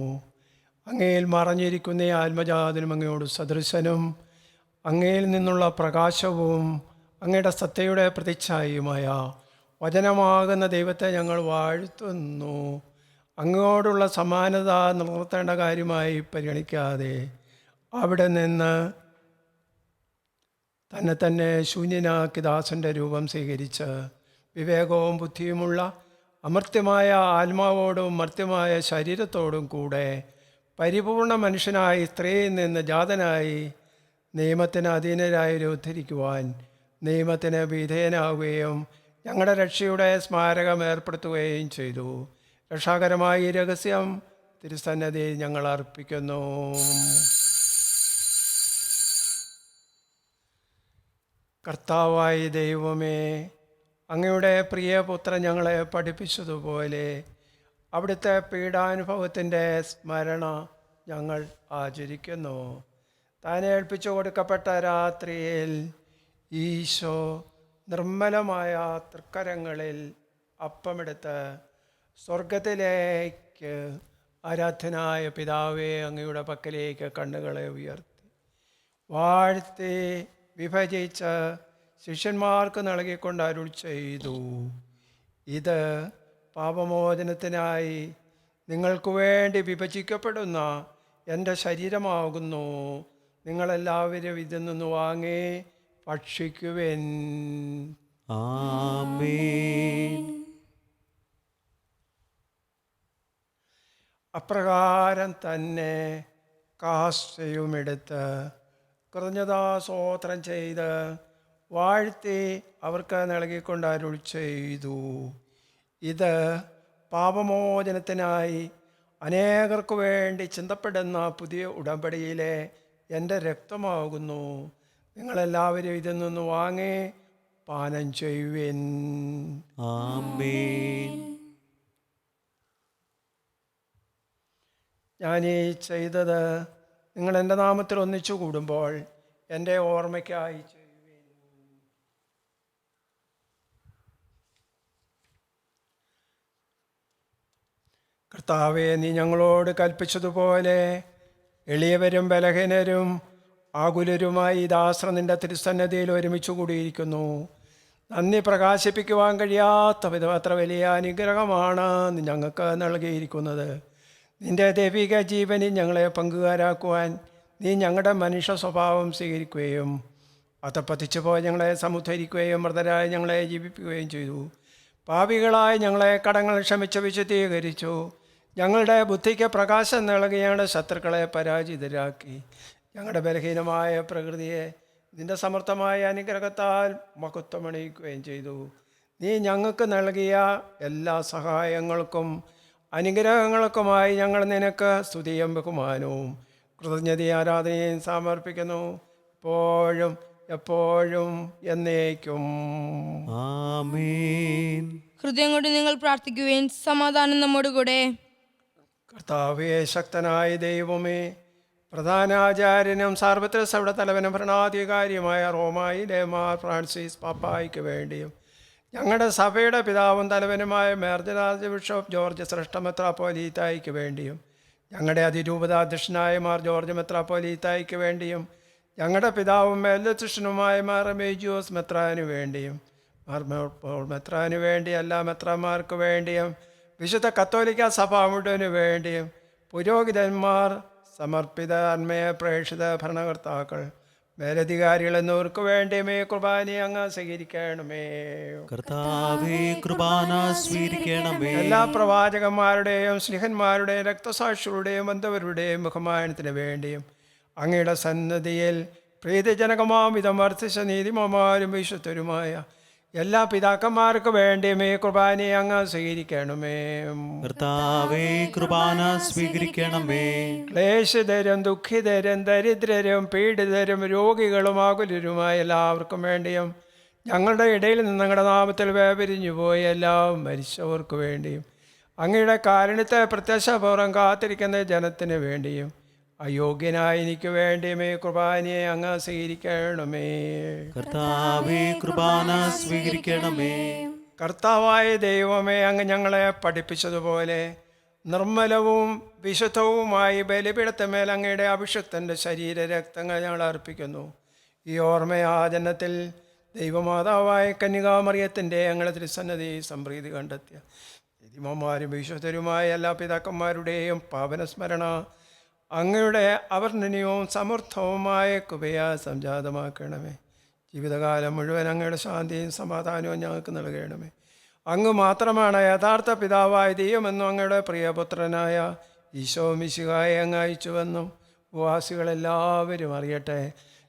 അങ്ങയിൽ മറഞ്ഞിരിക്കുന്ന ഈ ആത്മജാതനും അങ്ങയോട് സദൃശനും അങ്ങയിൽ നിന്നുള്ള പ്രകാശവും അങ്ങയുടെ സത്തയുടെ പ്രതിച്ഛായയുമായ വചനമാകുന്ന ദൈവത്തെ ഞങ്ങൾ വാഴ്ത്തുന്നു. അങ്ങോടുള്ള സമാനത നിലനിർത്തേണ്ട കാര്യമായി പരിഗണിക്കാതെ അവിടെ നിന്ന് തന്നെ ശൂന്യനാക്കി ദാസൻ്റെ രൂപം സ്വീകരിച്ച് വിവേകവും ബുദ്ധിയുമുള്ള അമർത്യമായ ആത്മാവോടും മർത്യമായ ശരീരത്തോടും കൂടെ പരിപൂർണ മനുഷ്യനായി സ്ത്രീയിൽ നിന്ന് ജാതനായി നിയമത്തിന് അധീനരായി ഉദ്ധരിക്കുവാൻ നിയമത്തിന് വിധേയനാവുകയും ഞങ്ങളുടെ രക്ഷയുടെ സ്മാരകം ഏർപ്പെടുത്തുകയും ചെയ്തു. രക്ഷാകരമായ ഈ രഹസ്യം തിരുസന്നിധി ഞങ്ങൾ അർപ്പിക്കുന്നു. കർത്താവായ ദൈവമേ, അങ്ങയുടെ പ്രിയപുത്രൻ ഞങ്ങളെ പഠിപ്പിച്ചതുപോലെ അവിടുത്തെ പീഡാനുഭവത്തിൻ്റെ സ്മരണ ഞങ്ങൾ ആചരിക്കുന്നു. താൻ ഏൽപ്പിച്ചു കൊടുക്കപ്പെട്ട രാത്രിയിൽ ഈശോ നിർമ്മലമായ തൃക്കരങ്ങളിൽ അപ്പമെടുത്ത് സ്വർഗത്തിലേക്ക് ആരാധനായ പിതാവേ അങ്ങയുടെ പക്കലേക്ക് കണ്ണുകളെ ഉയർത്തി വാഴ്ത്തി വിഭജിച്ച് ശിഷ്യന്മാർക്ക് നൽകിക്കൊണ്ട് അരുൾ ചെയ്തു, ഇത് പാപമോചനത്തിനായി നിങ്ങൾക്ക് വേണ്ടി വിഭജിക്കപ്പെടുന്ന എൻ്റെ ശരീരമാകുന്നു. നിങ്ങളെല്ലാവരും ഇതിൽ നിന്ന് വാങ്ങി ഭക്ഷിക്കുവിൻ. ആമേൻ. അപ്രകാരം തന്നെ കാസയുമെടുത്ത് കൃതജ്ഞതാസ്തോത്രം ചെയ്ത് വാഴ്ത്തി അവർക്ക് നൽകിക്കൊണ്ട് അരുൾ ചെയ്തു, ഇത് പാപമോചനത്തിനായി അനേകർക്ക് വേണ്ടി ചിന്തപ്പെടുന്ന പുതിയ ഉടമ്പടിയിലെ എൻ്റെ രക്തമാകുന്നു. നിങ്ങളെല്ലാവരും ഇതിൽ നിന്ന് വാങ്ങി പാനം ചെയ്യുവിൻ. ആമേൻ. ഞാനീ ചെയ്തത് നിങ്ങൾ എൻ്റെ നാമത്തിൽ ഒന്നിച്ചു കൂടുമ്പോൾ എൻ്റെ ഓർമ്മയ്ക്കായി ചെയ്യുവിൻ. കർത്താവേ, നീ ഞങ്ങളോട് കൽപ്പിച്ചതുപോലെ എളിയവരും ബലഹീനരും ആകുലരുമായി ദാസർ നിൻ്റെ തിരുസന്നിധിയിൽ ഒരുമിച്ച് കൂടിയിരിക്കുന്നു. നന്ദി പ്രകാശിപ്പിക്കുവാൻ കഴിയാത്ത വിധം അത്ര വലിയ അനുഗ്രഹമാണ് നീ ഞങ്ങൾക്ക് നൽകിയിരിക്കുന്നത്. നിൻ്റെ ദൈവിക ജീവനിൽ ഞങ്ങളെ പങ്കുകാരാക്കുവാൻ നീ ഞങ്ങളുടെ മനുഷ്യ സ്വഭാവം സ്വീകരിക്കുകയും അധപ്പതിച്ചു പോയി ഞങ്ങളെ സമുദ്ധരിക്കുകയും മൃതരായി ഞങ്ങളെ ജീവിപ്പിക്കുകയും ചെയ്തു. പാപികളായി ഞങ്ങളെ കടങ്ങൾ ക്ഷമിച്ച് വിശുദ്ധീകരിച്ചു. ഞങ്ങളുടെ ബുദ്ധിക്ക് പ്രകാശം നൽകി ഞങ്ങളുടെ ശത്രുക്കളെ പരാജിതരാക്കി. ഞങ്ങളുടെ ബലഹീനമായ പ്രകൃതിയെ നിൻ്റെ സമർത്ഥമായ അനുഗ്രഹത്താൽ മഹത്വമണിയിക്കുകയും ചെയ്തു. നീ ഞങ്ങൾക്ക് നൽകിയ എല്ലാ സഹായങ്ങൾക്കും അനുഗ്രഹങ്ങൾക്കുമായി ഞങ്ങൾ നിനക്ക് സ്തുതിയും ബഹുമാനവും കൃതജ്ഞതയും ആരാധനയും സമർപ്പിക്കുന്നു, ഇപ്പോഴും എപ്പോഴും എന്നേക്കും. ആമേൻ. ഹൃദയം കൊണ്ട് നിങ്ങൾ പ്രാർത്ഥിക്കുവേൻ. സമാധാനം നമ്മോട് കൂടെ. കർത്താവേ, ശക്തനായ ദൈവമേ, പ്രധാനാചാര്യനും സാർവത്രിക സഭയുടെ തലവനും ഭരണാധികാരിയുമായ റോമായിലെ മാർ ഫ്രാൻസിസ് പാപ്പായ്ക്ക് വേണ്ടിയും ഞങ്ങളുടെ സഭയുടെ പിതാവും തലവനുമായ മേർജരാജ് ബിഷപ്പ് ജോർജ് ശ്രേഷ്ഠ മെത്രാപ്പോലീത്തായ്ക്ക് വേണ്ടിയും ഞങ്ങളുടെ അതിരൂപതാധ്യക്ഷനായ മാർ ജോർജ് മെത്രാപ്പോലീത്തായ്ക്ക് വേണ്ടിയും ഞങ്ങളുടെ പിതാവും മേലധ്യക്ഷനുമായ മാർ മേജോസ് മെത്രാന് വേണ്ടിയും മാർ മെത്രാന് വേണ്ടി എല്ലാ മെത്രാന്മാർക്ക് വേണ്ടിയും വിശുദ്ധ കത്തോലിക്ക സഭ മുഴുവന് വേണ്ടിയും പുരോഹിതന്മാർ, സമർപ്പിത ആത്മീയ പ്രേക്ഷിത ഭരണകർത്താക്കൾ, മേലധികാരികൾ എന്നിവർക്ക് വേണ്ടിയും ഈ കുർബാനയെ അങ്ങ് സ്വീകരിക്കണമേ. കർത്താവേ, കുർബാന സ്വീകരിക്കണമേ. എല്ലാ പ്രവാചകന്മാരുടെയും സ്നേഹന്മാരുടെയും രക്തസാക്ഷികളുടെയും ബന്ധവരുടെയും ബഹുമാനത്തിന് വേണ്ടിയും അങ്ങയുടെ സന്നദ്ധിയിൽ പ്രീതിജനകമാം വിധം വർദ്ധിച്ച നീതിമാന്മാരും വിശുദ്ധരുമായ എല്ലാ പിതാക്കന്മാർക്ക് വേണ്ടിയും ഈ കുർബാനയെ അങ്ങ് സ്വീകരിക്കണമേ. കർത്താവേ, കുർബാന സ്വീകരിക്കണമേ. ക്ലേശിതരും ദുഃഖിതരും ദരിദ്രരും പീഡിതരും രോഗികളും ആകുലരുമായ എല്ലാവർക്കും വേണ്ടിയും ഞങ്ങളുടെ ഇടയിൽ നിന്ന് ഞങ്ങളുടെ നാമത്തിൽ വേപരിഞ്ഞു പോയ എല്ലാ മരിച്ചവർക്ക് വേണ്ടിയും അങ്ങയുടെ കാരുണ്യത്തെ പ്രത്യാശാപൂർവ്വം കാത്തിരിക്കുന്ന ജനത്തിന് വേണ്ടിയും അയോഗ്യനായ എനിക്ക് വേണ്ടിയും ഈ കുർബാനയെ അങ്ങ് സ്വീകരിക്കണമേ. കർത്താവേ, കുർബാന സ്വീകരിക്കണമേ. കർത്താവായ ദൈവമേ, അങ്ങ് ഞങ്ങളെ പഠിപ്പിച്ചതുപോലെ നിർമ്മലവും വിശുദ്ധവുമായി ബലിപീഠത്തിന്മേൽ അങ്ങയുടെ അഭിഷിക്തൻ്റെ ശരീരരക്തങ്ങൾ ഞങ്ങൾ അർപ്പിക്കുന്നു. ഈ ഓർമ്മയാചരണത്തിൽ ദൈവമാതാവായ കന്യകാമറിയത്തിൻ്റെ ഞങ്ങളുടെ തിരുസന്നിധി സംപ്രീതി കണ്ടെത്തിയ നീതിമാന്മാരും വിശുദ്ധരുമായ എല്ലാ പിതാക്കന്മാരുടെയും പാവനസ്മരണ അങ്ങയുടെ അവർണ്ണനീയവും സമർത്ഥവുമായ കൃപയാ സംജാതമാക്കണമേ. ജീവിതകാലം മുഴുവൻ അങ്ങയുടെ ശാന്തിയും സമാധാനവും ഞങ്ങൾക്ക് നൽകണമേ. അങ്ങ് മാത്രമാണ് യഥാർത്ഥ പിതാവായ ദൈവമെന്നും അങ്ങയുടെ പ്രിയപുത്രനായ ഈശോ മിശിഹായെ അങ്ങ് അയച്ചുവെന്നും ഉപവാസികളെല്ലാവരും അറിയട്ടെ.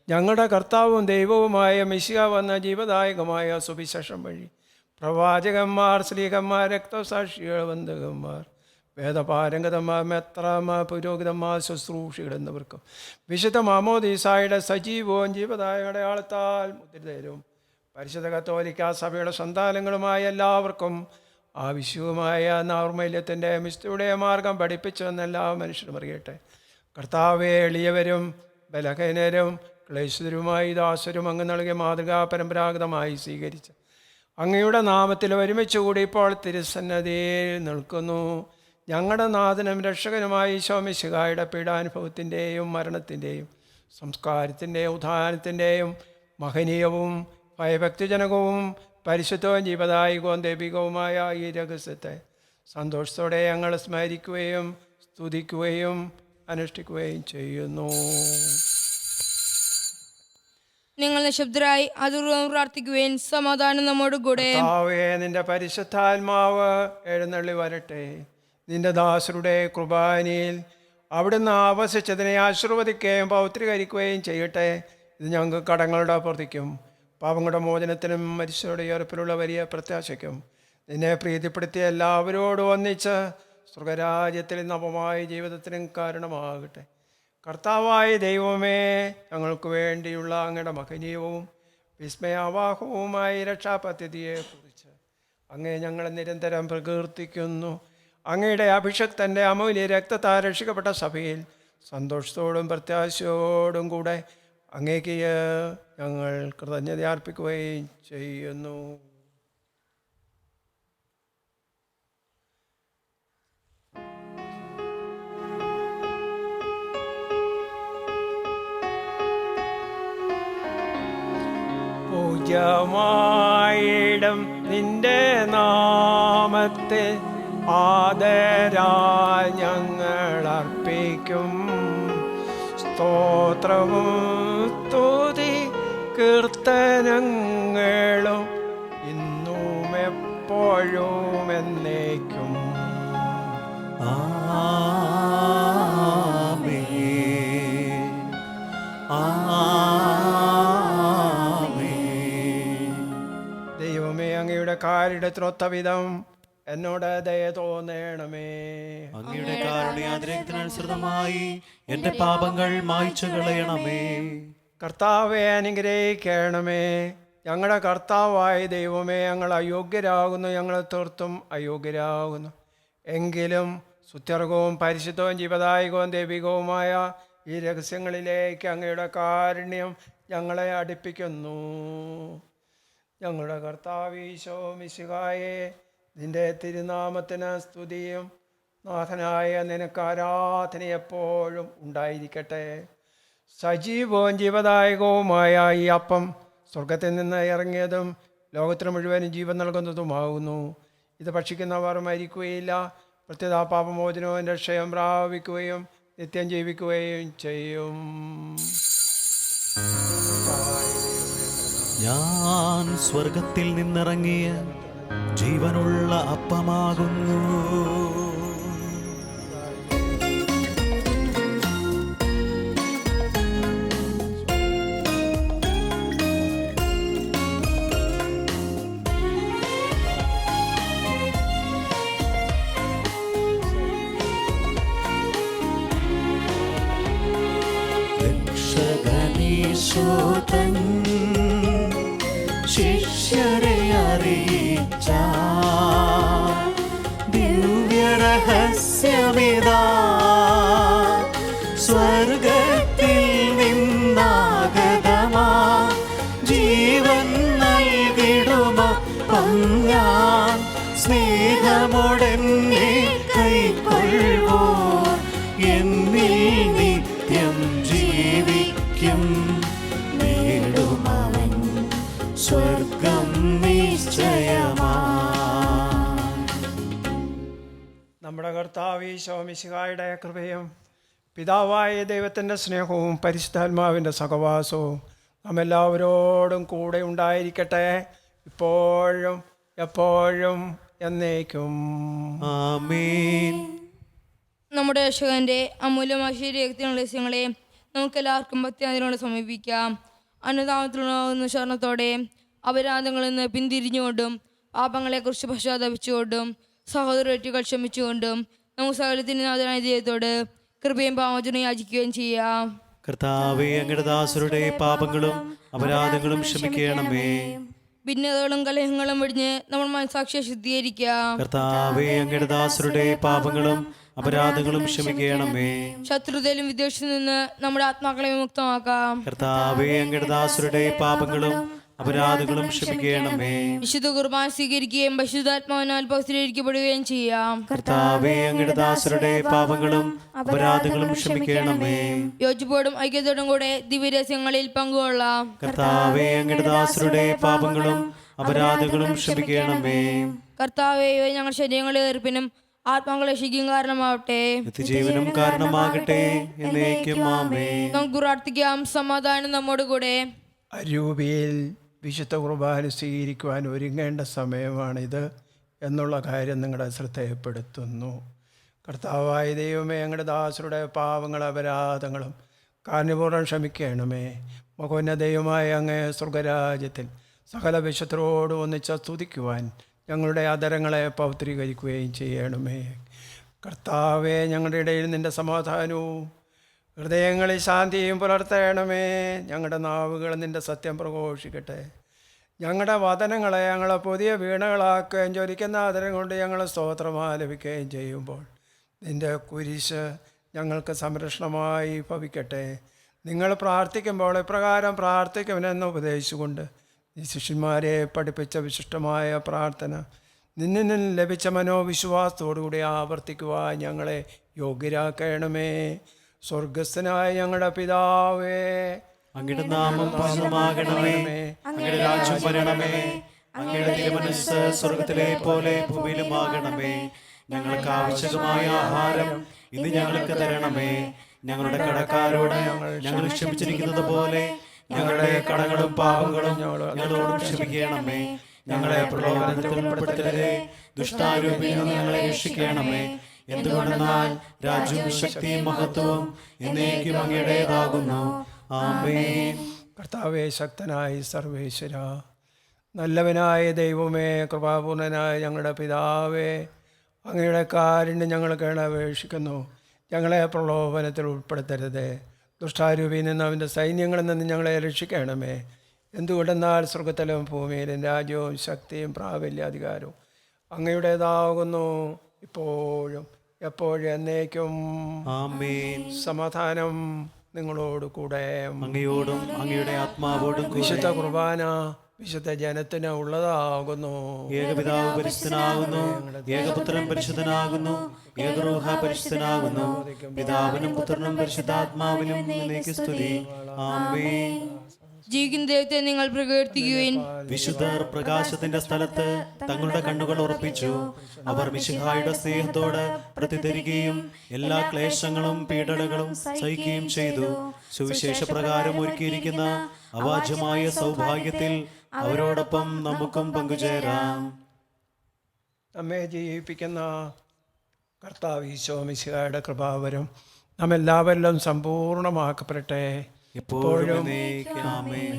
ഞങ്ങളുടെ കർത്താവും ദൈവവുമായ മിശിഹ വന്ന ജീവദായകമായ സുവിശേഷം വഴി പ്രവാചകന്മാർ, സ്ലീഹന്മാർ, രക്തസാക്ഷികൾ, വന്ദകന്മാർ, വേദപാരംഗതന്മാർ, മെത്രാന്മാർ, പുരോഹിതന്മാർ, ശുശ്രൂഷികൾ എന്നിവർക്കും വിശുദ്ധ മാമോദീസായുടെ സജീവവും ജീവദായകടയാളത്താൽ മുദ്രിതരും പരിശുദ്ധ കത്തോലിക്ക സഭയുടെ സന്താനങ്ങളുമായ എല്ലാവർക്കും ആവശ്യവുമായ നൈർമല്യത്തിൻ്റെ മിസ്തുയുടെ മാർഗം പഠിപ്പിച്ചുവെന്ന് എല്ലാ മനുഷ്യരും അറിയട്ടെ. കർത്താവെ, എളിയവരും ബലഹീനരും ക്ലേശിതരുമായി ദാസരും അങ്ങ് നൽകിയ മാതൃകാ പരമ്പരാഗതമായി സ്വീകരിച്ച് അങ്ങയുടെ നാമത്തിൽ ഒരുമിച്ച് കൂടി ഇപ്പോൾ തിരുസന്നതിയിൽ നിൽക്കുന്നു. ഞങ്ങളുടെ നാഥനും രക്ഷകനുമായി ഈശോ മിശിഹായുടെ പീഡാനുഭവത്തിൻ്റെയും മരണത്തിൻ്റെയും സംസ്കാരത്തിൻ്റെയും ഉത്ഥാനത്തിൻ്റെയും മഹനീയവും ഭയഭക്തിജനകവും പരിശുദ്ധവും ജീവദായകവും ദൈവികവുമായ ഈ രഹസ്യത്തെ സന്തോഷത്തോടെ ഞങ്ങൾ സ്മരിക്കുകയും സ്തുതിക്കുകയും അനുഷ്ഠിക്കുകയും ചെയ്യുന്നു. നിങ്ങൾ നിശബ്ദരായി അതിർവം പ്രാർത്ഥിക്കുവേൻ. സമാധാനം നമ്മോട് കൂടെ. കർത്താവേ, നിന്റെ പരിശുദ്ധാത്മാവ് എഴുന്നള്ളി വരട്ടെ. നിന്റെ ദാസരുടെ കുർബാനയിൽ അവിടുന്ന് ആവശിച്ചതിനെ ആശീർവദിക്കുകയും പൗത്രീകരിക്കുകയും ചെയ്യട്ടെ. ഇത് ഞങ്ങൾക്ക് കടങ്ങളുടെ പ്രതിക്കും പാപങ്ങളുടെ മോചനത്തിനും മരിച്ചവരുടെ ഉയർപ്പിലുള്ള വലിയ പ്രത്യാശയ്ക്കും നിന്നെ പ്രീതിപ്പെടുത്തിയ എല്ലാവരോടും ഒന്നിച്ച് സ്വർഗരാജ്യത്തിൽ നവമായ ജീവിതത്തിനും കാരണമാകട്ടെ. കർത്താവായ ദൈവമേ, ഞങ്ങൾക്ക് വേണ്ടിയുള്ള അങ്ങയുടെ മഹനീയവും വിസ്മയാവാഹവുമായ രക്ഷാപദ്ധതിയെക്കുറിച്ച് അങ്ങേ ഞങ്ങൾ നിരന്തരം പ്രകീർത്തിക്കുന്നു. അങ്ങയുടെ അഭിഷക്തൻ്റെ അമൂല്യ രക്തത്താൽ രക്ഷിക്കപ്പെട്ട സഭയിൽ സന്തോഷത്തോടും പ്രത്യാശയോടും കൂടെ അങ്ങേക്ക് ഞങ്ങൾ കൃതജ്ഞത അർപ്പിക്കുകയും ചെയ്യുന്നു. പൂജ്യമായിടും നിന്റെ നാമത്തെ ആദരാൽ ഞങ്ങൾ അർപ്പിക്കും. സ്തോത്രവും സ്തുതി കീർത്തനങ്ങളും ഇന്നും എപ്പോഴും എന്നേക്കും. ആമേൻ. ആമേൻ. ദൈവമേ, അങ്ങയുടെ കാരുണ്യത്തിനൊത്ത വിധം എന്നോട് ദയ തോന്നണമേ. അങ്ങയുടെ കാരുണ്യാതിരക്തനുസൃതമായി എന്റെ പാപങ്ങൾ മായ്ച്ചു കളയണമേ. കർത്താവെ, അനുഗ്രഹിക്കണമേ. ഞങ്ങളുടെ കർത്താവായ ദൈവമേ, ഞങ്ങൾ അയോഗ്യരാകുന്നു, ഞങ്ങൾ തീർത്തും അയോഗ്യരാകുന്നു. എങ്കിലും സുത്യർഗവും പരിശുദ്ധവും ജീവദായകവും ദൈവികവുമായ ഈ രഹസ്യങ്ങളിലേക്ക് അങ്ങയുടെ കാരുണ്യം ഞങ്ങളെ അടുപ്പിക്കുന്നു. ഞങ്ങളുടെ കർത്താവ് ഈശോ മിശിഹായേ, നിന്റെ തിരുനാമത്തിന് സ്തുതിയും നാഥനായ നിനക്ക് ആരാധന എപ്പോഴും ഉണ്ടായിരിക്കട്ടെ. സജീവവും ജീവദായകവുമായ ഈ അപ്പം സ്വർഗത്തിൽ നിന്ന് ഇറങ്ങിയതും ലോകത്തിന് മുഴുവനും ജീവൻ നൽകുന്നതുമാകുന്നു. ഇത് ഭക്ഷിക്കുന്നവർ മരിക്കുകയില്ല, പ്രത്യേക പാപമോചനവും രക്ഷയും പ്രാപിക്കുകയും നിത്യം ജീവിക്കുകയും ചെയ്യും. ഞാൻ സ്വർഗത്തിൽ നിന്നിറങ്ങിയ ജീവനുള്ള അപ്പമാകുന്നു. രക്ഷകനീശോതൻ ശിഷ്യരെ അറിയിച്ച ദിവ്യരഹസ്യമിതാ, സ്വർഗത്തിൽ നിന്നാഗതമാ ജീവൻ നൽകിടുമപ്പം ഞാൻ സ്നേഹമോടെന്നെ കൈക്കൊള്ളുവോ എന്നിൽ നിത്യം ജീവിക്കും. നേടുമവൻ സ്വർഗം നിശ്ചയമാ. നമ്മുടെ കർത്താവ് ഈശോ മിശിഹായുടെ കൃപയും പിതാവായ ദൈവത്തിൻ്റെ സ്നേഹവും പരിശുദ്ധാത്മാവിൻ്റെ സഹവാസവും നാം എല്ലാവരോടും കൂടെ ഉണ്ടായിരിക്കട്ടെ, ഇപ്പോഴും എപ്പോഴും എന്നേക്കും. ആമേൻ. നമ്മുടെ രക്ഷകന്റെ അമൂല്യമായ ശരീരത്തിനുള്ള രഹസ്യങ്ങളെ നമുക്കെല്ലാവർക്കും ഭക്തിയാതിനോട് സമീപിക്കാം. അനുതാപത്തിലുണ്ടാകുന്ന ശരണത്തോടെ അപരാധങ്ങളിൽ നിന്ന് പിന്തിരിഞ്ഞുകൊണ്ടും പാപങ്ങളെക്കുറിച്ച് പശ്ചാത്തപിച്ചുകൊണ്ടും സഹോദരറ്റുകൾ ക്ഷമിച്ചുകൊണ്ടും നമുക്ക് സകലത്തിന് നാഥനായ ദൈവത്തോട് കൃപയും പാവചനം യാചിക്കുകയും ചെയ്യാം. കർത്താവേ, അങ്ങയുടെ ദാസരുടെ പാപങ്ങളും അപരാധങ്ങളും ക്ഷമിക്കണമേ. ഭിന്നതകളും കലഹങ്ങളും വെടിഞ്ഞ് നമ്മൾ മനസാക്ഷിയെ ശുദ്ധീകരിക്കാം. കർത്താവേ, അങ്ങയുടെ ദാസരുടെ പാപങ്ങളും അപരാധങ്ങളും ക്ഷമിക്കണമേ. ശത്രുതയിലും വിദ്വേഷത്തിൽ നിന്ന് നമ്മുടെ ആത്മാക്കളെ വിമുക്തമാക്കാം. കർത്താവേ, അങ്ങയുടെ ദാസരുടെ പാപങ്ങളും അപരാധങ്ങളും ക്ഷമിക്കണമേ. വിശുദ്ധ കുർബാന സ്വീകരിക്കുകയും പരിശുദ്ധാത്മാവിനാൽ പൗത്രീകരിക്കപ്പെടുകയും ചെയ്യാം. കർത്താവേ, അങ്ങയുടെ ദാസരുടെ പാപങ്ങളും അപരാധങ്ങളും ക്ഷമിക്കണമേ. യോജിപ്പോടും ഐക്യത്തോടും കൂടെ ദിവ്യരഹസ്യങ്ങളിൽ പങ്കുകൊള്ളാം. കർത്താവേ, അങ്ങയുടെ ദാസരുടെ പാപങ്ങളും അപരാധങ്ങളും ക്ഷമിക്കണമേ. കർത്താവേ, ഞങ്ങൾ ശരീരങ്ങളെ ഏർപ്പിനും ആത്മാക്കളെ രക്ഷിക്കും കാരണമാവട്ടെ. നിത്യജീവനും കാരണമാകട്ടെ, എന്നേക്കും ആമേൻ. നമുക്ക് പ്രാർത്ഥിക്കാം. സമാധാനം നമ്മോട് കൂടെ. അരൂപിയിൽ വിശുദ്ധ കുർബാന സ്വീകരിക്കുവാൻ ഒരുങ്ങേണ്ട സമയമാണിത് എന്നുള്ള കാര്യം നിങ്ങളുടെ ശ്രദ്ധയപ്പെടുത്തുന്നു. കർത്താവായ ദൈവമേ, ഞങ്ങളുടെ ദാസരുടെ പാവങ്ങളും അപരാധങ്ങളും കാരുണ്യപൂർവ്വം ക്ഷമിക്കണമേ. മകോന്ന ദൈവമായ അങ്ങേ സ്വർഗരാജ്യത്തിൽ സകല വിശുദ്ധരോട് ഒന്നിച്ച് സ്തുതിക്കുവാൻ ഞങ്ങളുടെ ആദരങ്ങളെ പൗത്രീകരിക്കുകയും ചെയ്യണമേ. കർത്താവേ, ഞങ്ങളുടെ ഇടയിൽ നിൻ്റെ സമാധാനവും ഹൃദയങ്ങളിൽ ശാന്തിയും പുലർത്തണമേ. ഞങ്ങളുടെ നാവുകൾ നിൻ്റെ സത്യം പ്രഘോഷിക്കട്ടെ. ഞങ്ങളുടെ വചനങ്ങളെ ഞങ്ങളെ പുതിയ വീണകളാക്കുകയും ജ്വലിക്കുന്ന ആദരം കൊണ്ട് ഞങ്ങൾ സ്തോത്രം ആലപിക്കുകയും ചെയ്യുമ്പോൾ നിൻ്റെ കുരിശ് ഞങ്ങൾക്ക് സംരക്ഷണമായി ഭവിക്കട്ടെ. നിങ്ങൾ പ്രാർത്ഥിക്കുമ്പോൾ ഇപ്രകാരം പ്രാർത്ഥിക്കുമെന്ന് ഉപദേശിച്ചുകൊണ്ട് ഈ ശിഷ്യന്മാരെ പഠിപ്പിച്ച വിശിഷ്ടമായ പ്രാർത്ഥന നിന്നിൽ ലഭിച്ച മനോവിശ്വാസത്തോടുകൂടി ആവർത്തിക്കുവാൻ ഞങ്ങളെ യോഗ്യരാക്കണമേ. സ്വർഗസ്ഥനായ ഞങ്ങളുടെ പിതാവേ, അങ്ങയുടെ നാമം പൂജിതമാകണമേ. അങ്ങയുടെ രാജ്യം വരണമേ. അങ്ങയുടെ തിരുമനസ്സ് സ്വർഗത്തിലെ പോലെ ഭൂമിയിലുമാകണമേ. ഞങ്ങൾക്ക് ആവശ്യമായ ആഹാരം ഇന്ന് ഞങ്ങൾക്ക് തരണമേ. ഞങ്ങളുടെ കടക്കാരോട് ഞങ്ങൾ ക്ഷമിച്ചിരിക്കുന്നത് പോലെ ഞങ്ങളുടെ കടങ്ങളും പാപങ്ങളും ഞങ്ങളോട് ക്ഷമിക്കണമേ. ഞങ്ങളെ പ്രലോഭനത്തിൽ ഉൾപ്പെടുത്തരുതേ, ദുഷ്ടാരൂപിയിൽ നിന്ന് ഞങ്ങളെ രക്ഷിക്കണമേ. എന്തുകൊണ്ടെന്നാൽ രാജ്യവും ശക്തിയും മഹത്വവും എന്നേക്കും അങ്ങയുടേതാകുന്നു. ആമേൻ. കർത്താവേ, ശക്തനായ സർവേശ്വര, നല്ലവനായ ദൈവമേ, കൃപാപൂർണനായ ഞങ്ങളുടെ പിതാവേ, അങ്ങയുടെ കാരുണ്യം ഞങ്ങൾ കേണപേക്ഷിക്കുന്നു. ഞങ്ങളെ പ്രലോഭനത്തിൽ ഉൾപ്പെടുത്തരുതേ, ദുഷ്ടാരൂപിയിൽ നിന്ന് അവൻ്റെ സൈന്യങ്ങളിൽ നിന്ന് ഞങ്ങളെ രക്ഷിക്കണമേ. എന്തുകൊണ്ടെന്നാൽ സ്വർഗത്തിലും ഭൂമിയിലും രാജ്യവും ശക്തിയും പ്രാബല്യാധികാരവും അങ്ങയുടേതാകുന്നു, ഇപ്പോഴും എപ്പോഴും എന്നേക്കും. ആമേൻ. സമാധാനം നിങ്ങളോട് കൂടെ, അങ്ങയോടും അങ്ങയുടെ ആത്മാവോടും കൂടെ. വിശുദ്ധ കുർബാന വിശുദ്ധ ജനത്തിന് ഉള്ളതാകുന്നു. ഏകപിതാവ് പരിശുദ്ധനാകുന്നു, ഏകപുത്രൻ പരിശുദ്ധനാകുന്നു, ഏകരൂഹ പരിശുദ്ധനാകുന്നു. പിതാവിനും പുത്രനും പരിശുദ്ധാത്മാവിനും എന്നേക്കും സ്തുതി. ആമേൻ. ജീവിക്കുന്ന ദൈവത്തെ നിങ്ങൾ പ്രകീർത്തിക്കുകയും വിശുദ്ധർ പ്രകാശത്തിന്റെ സ്ഥലത്ത് തങ്ങളുടെ കണ്ണുകൾ ഉറപ്പിച്ചു. അവർ മിശിഹായുടെ സ്നേഹത്തോട് പ്രതിധരിക്കുകയും എല്ലാ ക്ലേശങ്ങളും പീഡനങ്ങളും സഹിക്കുകയും ചെയ്തു. സുവിശേഷ പ്രകാരം ഒരുക്കിയിരിക്കുന്ന അവാച്യമായ സൗഭാഗ്യത്തിൽ അവരോടൊപ്പം നമുക്കും പങ്കുചേരാം. നമ്മെ ജീവിപ്പിക്കുന്ന കർത്താവ് ഈശോ മിശിഹായുടെ കൃപാവരം നമ്മെല്ലാവരിലും സമ്പൂർണ്ണമാക്കപ്പെടട്ടെ, എപ്പോഴും എന്നേക്കും. ആമേൻ.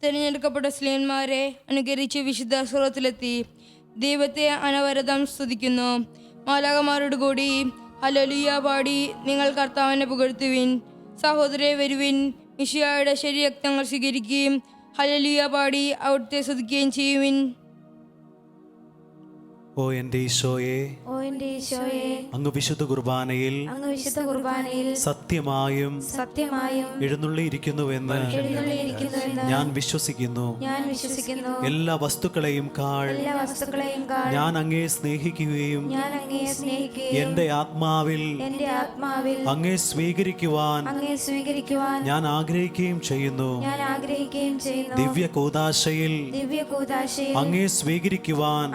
തിരഞ്ഞെടുക്കപ്പെട്ട സ്ലേന്മാരെ അനുകരിച്ച് വിശുദ്ധ സ്വർഗ്ഗത്തിലെത്തി ദൈവത്തെ അനവരതം സ്തുതിക്കുന്നു. മാലാഖമാരോട് കൂടി ഹല്ലേലൂയ പാടി നിങ്ങൾ കർത്താവിനെ പുകഴ്ത്തുവിൻ. സഹോദരരെ വരുവിൻ, മിശിഹായുടെ ശരീരരക്തങ്ങൾ സ്വീകരിക്കുകയും ഹല്ലേലൂയ പാടി അവിടുത്തെ സ്തുതിക്കുകയും ചെയ്യുവിൻ. ഓ എൻ്റെ ഈശോയെ, ഓ എൻ്റെ ഈശോയെ, അങ്ങ് വിശുദ്ധ കുർബാനയിൽ അങ്ങ് വിശുദ്ധ കുർബാനയിൽ സത്യമായും സത്യമായും എഴുന്നള്ളിയിരിക്കുന്നുവെന്ന് എഴുന്നള്ളിയിരിക്കുന്നുവെന്ന് ഞാൻ വിശ്വസിക്കുന്നു. എല്ലാ വസ്തുക്കളെയും എല്ലാ വസ്തുക്കളെയും ഞാൻ അങ്ങയെ സ്നേഹിക്കുകയും ഞാൻ അങ്ങയെ സ്നേഹിക്കുകയും എൻ്റെ ആത്മാവിൽ അങ്ങയെ സ്വീകരിക്കുവാൻ ഞാൻ ആഗ്രഹിക്കുകയും ചെയ്യുന്നു. ദിവ്യ കൂദാശയിൽ അങ്ങയെ സ്വീകരിക്കുവാൻ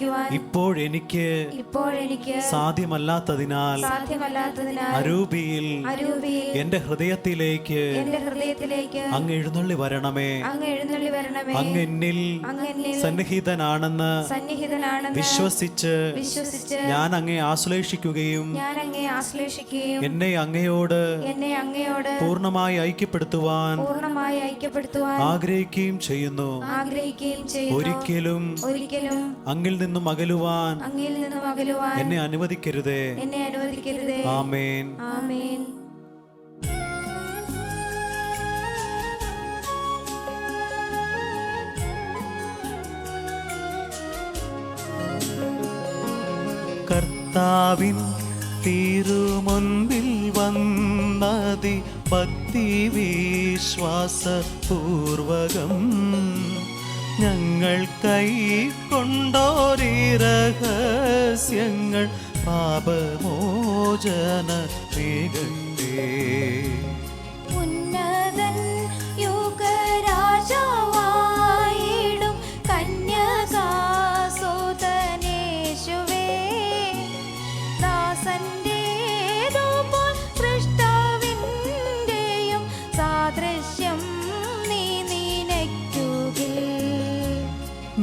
ആശ്രയിക്കുവാൻ ഇപ്പോഴെനിക്ക് ഇപ്പോഴെനിക്ക് സാധ്യമല്ലാത്തതിനാൽ സാധ്യമല്ലാത്തതിനാൽ അരൂപിയിൽ എന്റെ ഹൃദയത്തിലേക്ക് അങ്ങ് എഴുന്നള്ളി വരണമേ. അങ്ങ് എന്നിൽ സന്നിഹിതനാണെന്ന് വിശ്വസിച്ച് ഞാൻ അങ്ങയെ ആശ്ലേഷിക്കുകയും എന്നെ അങ്ങയോട് പൂർണ്ണമായി ഐക്യപ്പെടുത്തുവാൻ ആഗ്രഹിക്കുകയും ചെയ്യുന്നു. ഒരിക്കലും അങ്ങിൽ നിന്നും അകലുവാൻ എന്നെ അനുവദിക്കരുതേ. ആമേൻ. കർത്താവിൻ തിരുമുൻപിൽ വന്നതി ഭക്തി വിശ്വാസപൂർവകം ഞങ്ങൾ കൈക്കൊണ്ടോരീ രഹസ്യങ്ങൾ പാപമോചന മേഘത്തെ. ഉന്നതൻ യുഗരാജാവായിടും കന്യകാസുതനേശുവേ, ദാസന്റേതുപോൽ സൃഷ്ടാവിന്റെയും സാദൃശ്യം നീ നിനയ്ക്കുകിൽ.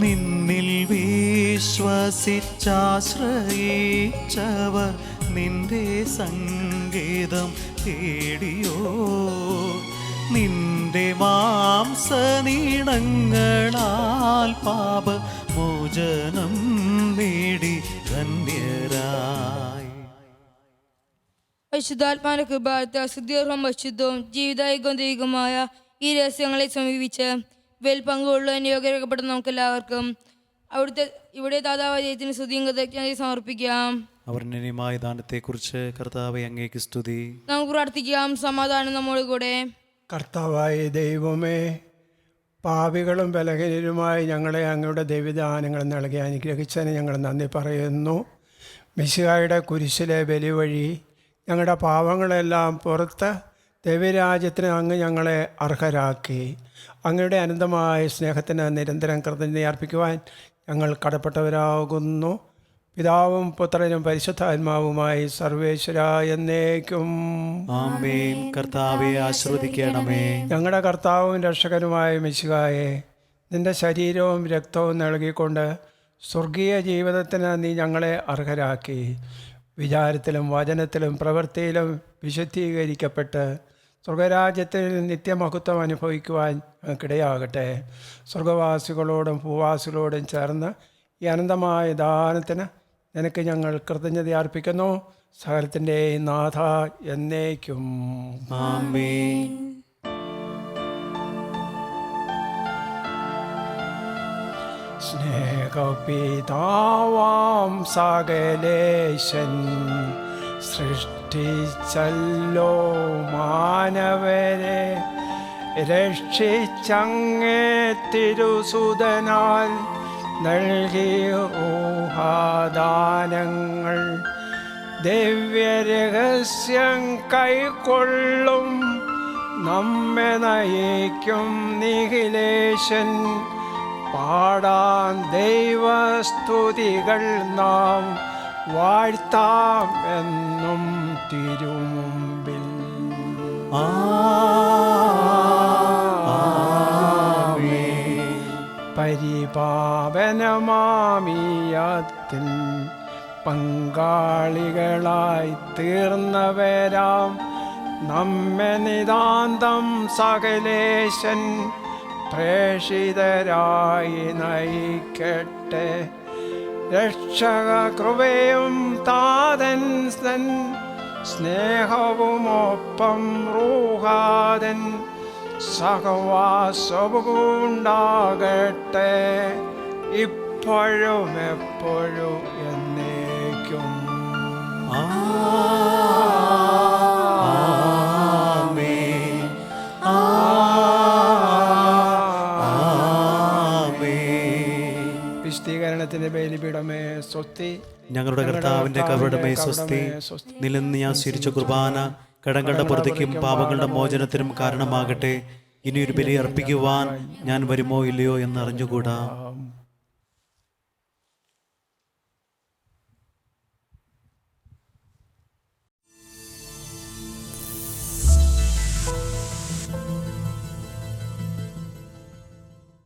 നിന്നിൽ വിശ്വസിച്ചാശ്രയിച്ചവർ നിന്റെ സംഗീതം തേടിയോ? നിന്റെ മാംസനീണങ്ങളാൽ പാപമോചനം നേടി ധന്യരായി. പരിശുദ്ധാത്മാവിന്റെ കൃപാലത്താൽ ശുദ്ധിപൂർവ്വം പരിശുദ്ധവും ജീവിതായികമായ ഈ രഹസ്യങ്ങളെ സമീപിച്ച് വേൽ പങ്കുകൊള്ളുവാൻ യോഗ്യരാക്കപ്പെട്ട നമുക്കെല്ലാവർക്കും ഇവിടെ ദാതാവായ ദൈവത്തിന് സ്തുതിയും കൃതജ്ഞതയും സമർപ്പിക്കാം. അവർണ്ണനീയമായ ദാനത്തെക്കുറിച്ച് കർത്താവേ അങ്ങേക്ക് സ്തുതി. നമുക്ക് പ്രാർത്ഥിക്കാം. സമാധാനം നമ്മോട് കൂടെ. കർത്താവായ ദൈവമേ, പാപികളും ബലഹീനരുമായി ഞങ്ങളെ അങ്ങയുടെ ദൈവദാനങ്ങൾ നൽകി അനുഗ്രഹിച്ചതിന് ഞങ്ങൾ നന്ദി പറയുന്നു. മിശിഹായുടെ കുരിശിലെ ബലി വഴി ഞങ്ങളുടെ പാവങ്ങളെല്ലാം പുറത്ത് ദൈവരാജ്യത്തിന് അങ്ങ് ഞങ്ങളെ അർഹരാക്കി. അങ്ങയുടെ അനന്തമായ സ്നേഹത്തിന് നിരന്തരം കൃതജ്ഞത അർപ്പിക്കുവാൻ ഞങ്ങൾ കടപ്പെട്ടവരാകുന്നു. പിതാവും പുത്രനും പരിശുദ്ധാത്മാവുമായി സർവേശ്വര എന്നേക്കും ആമേൻ. കർത്താവെ ആശീർവദിക്കണമേ. ഞങ്ങളുടെ കർത്താവും രക്ഷകനുമായ മിശിഹായെ, നിന്റെ ശരീരവും രക്തവും നൽകിക്കൊണ്ട് സ്വർഗീയ ജീവിതത്തിന് നീ ഞങ്ങളെ അർഹരാക്കി. വിചാരത്തിലും വചനത്തിലും പ്രവൃത്തിയിലും വിശുദ്ധീകരിക്കപ്പെട്ട് സ്വർഗരാജ്യത്തിൽ നിത്യമഹത്വം അനുഭവിക്കുവാൻ ഞങ്ങൾക്കിടയാകട്ടെ. സ്വർഗവാസികളോടും ഭൂവാസികളോടും ചേർന്ന് ഈ അനന്തമായ ദാനത്തിന് നിനക്ക് ഞങ്ങൾ കൃതജ്ഞത അർപ്പിക്കുന്നു. സകലത്തിൻ്റെ നാഥ എന്നേക്കും ആമേൻ. സ്നേഹപിതാവാം സകലേശൻ സൃഷ്ടിച്ചല്ലോ മാനവരെ, രക്ഷിച്ചങ്ങേ തിരുസുതനാൽ നൽകിയ ഊഹാദാനങ്ങൾ. ദിവ്യരഹസ്യം കൈക്കൊള്ളും നമ്മെ നയിക്കും നിഖിലേശൻ. പാടാം ദൈവസ്തുതികൾ നാം വാഴ്ത്താം എന്നും തിരുമുമ്പിൽ. പരിപാവനമാമിയത്തിൽ പങ്കാളികളായി തീർന്നവരാം നമ്മെ നിതാന്തം സകലേശൻ പ്രേഷിതരായി നയിക്കട്ടെ. രക്ഷക കൃപയും താതൻ സ്നേഹവുമൊപ്പം റൂഹാതൻ സഹവാസവുമുണ്ടാകട്ടെ, ഇപ്പോഴും എപ്പോഴും എന്നേക്കും. വിശുദ്ധീകരണത്തിന്റെ ബലിപീഠമേ സ്വസ്തി. ഞങ്ങളുടെ കർത്താവിന്റെ കബറിടമേ സ്വസ്തി. നിലന്ന് ഞാൻ സ്വീകരിച്ച കുർബാന കടങ്ങളുടെ പുറത്തേക്കും പാപങ്ങളുടെ മോചനത്തിനും കാരണമാകട്ടെ. ഇനിയൊരു ബലി അർപ്പിക്കുവാൻ ഞാൻ വരുമോ ഇല്ലയോ എന്ന് അറിഞ്ഞുകൂടാ.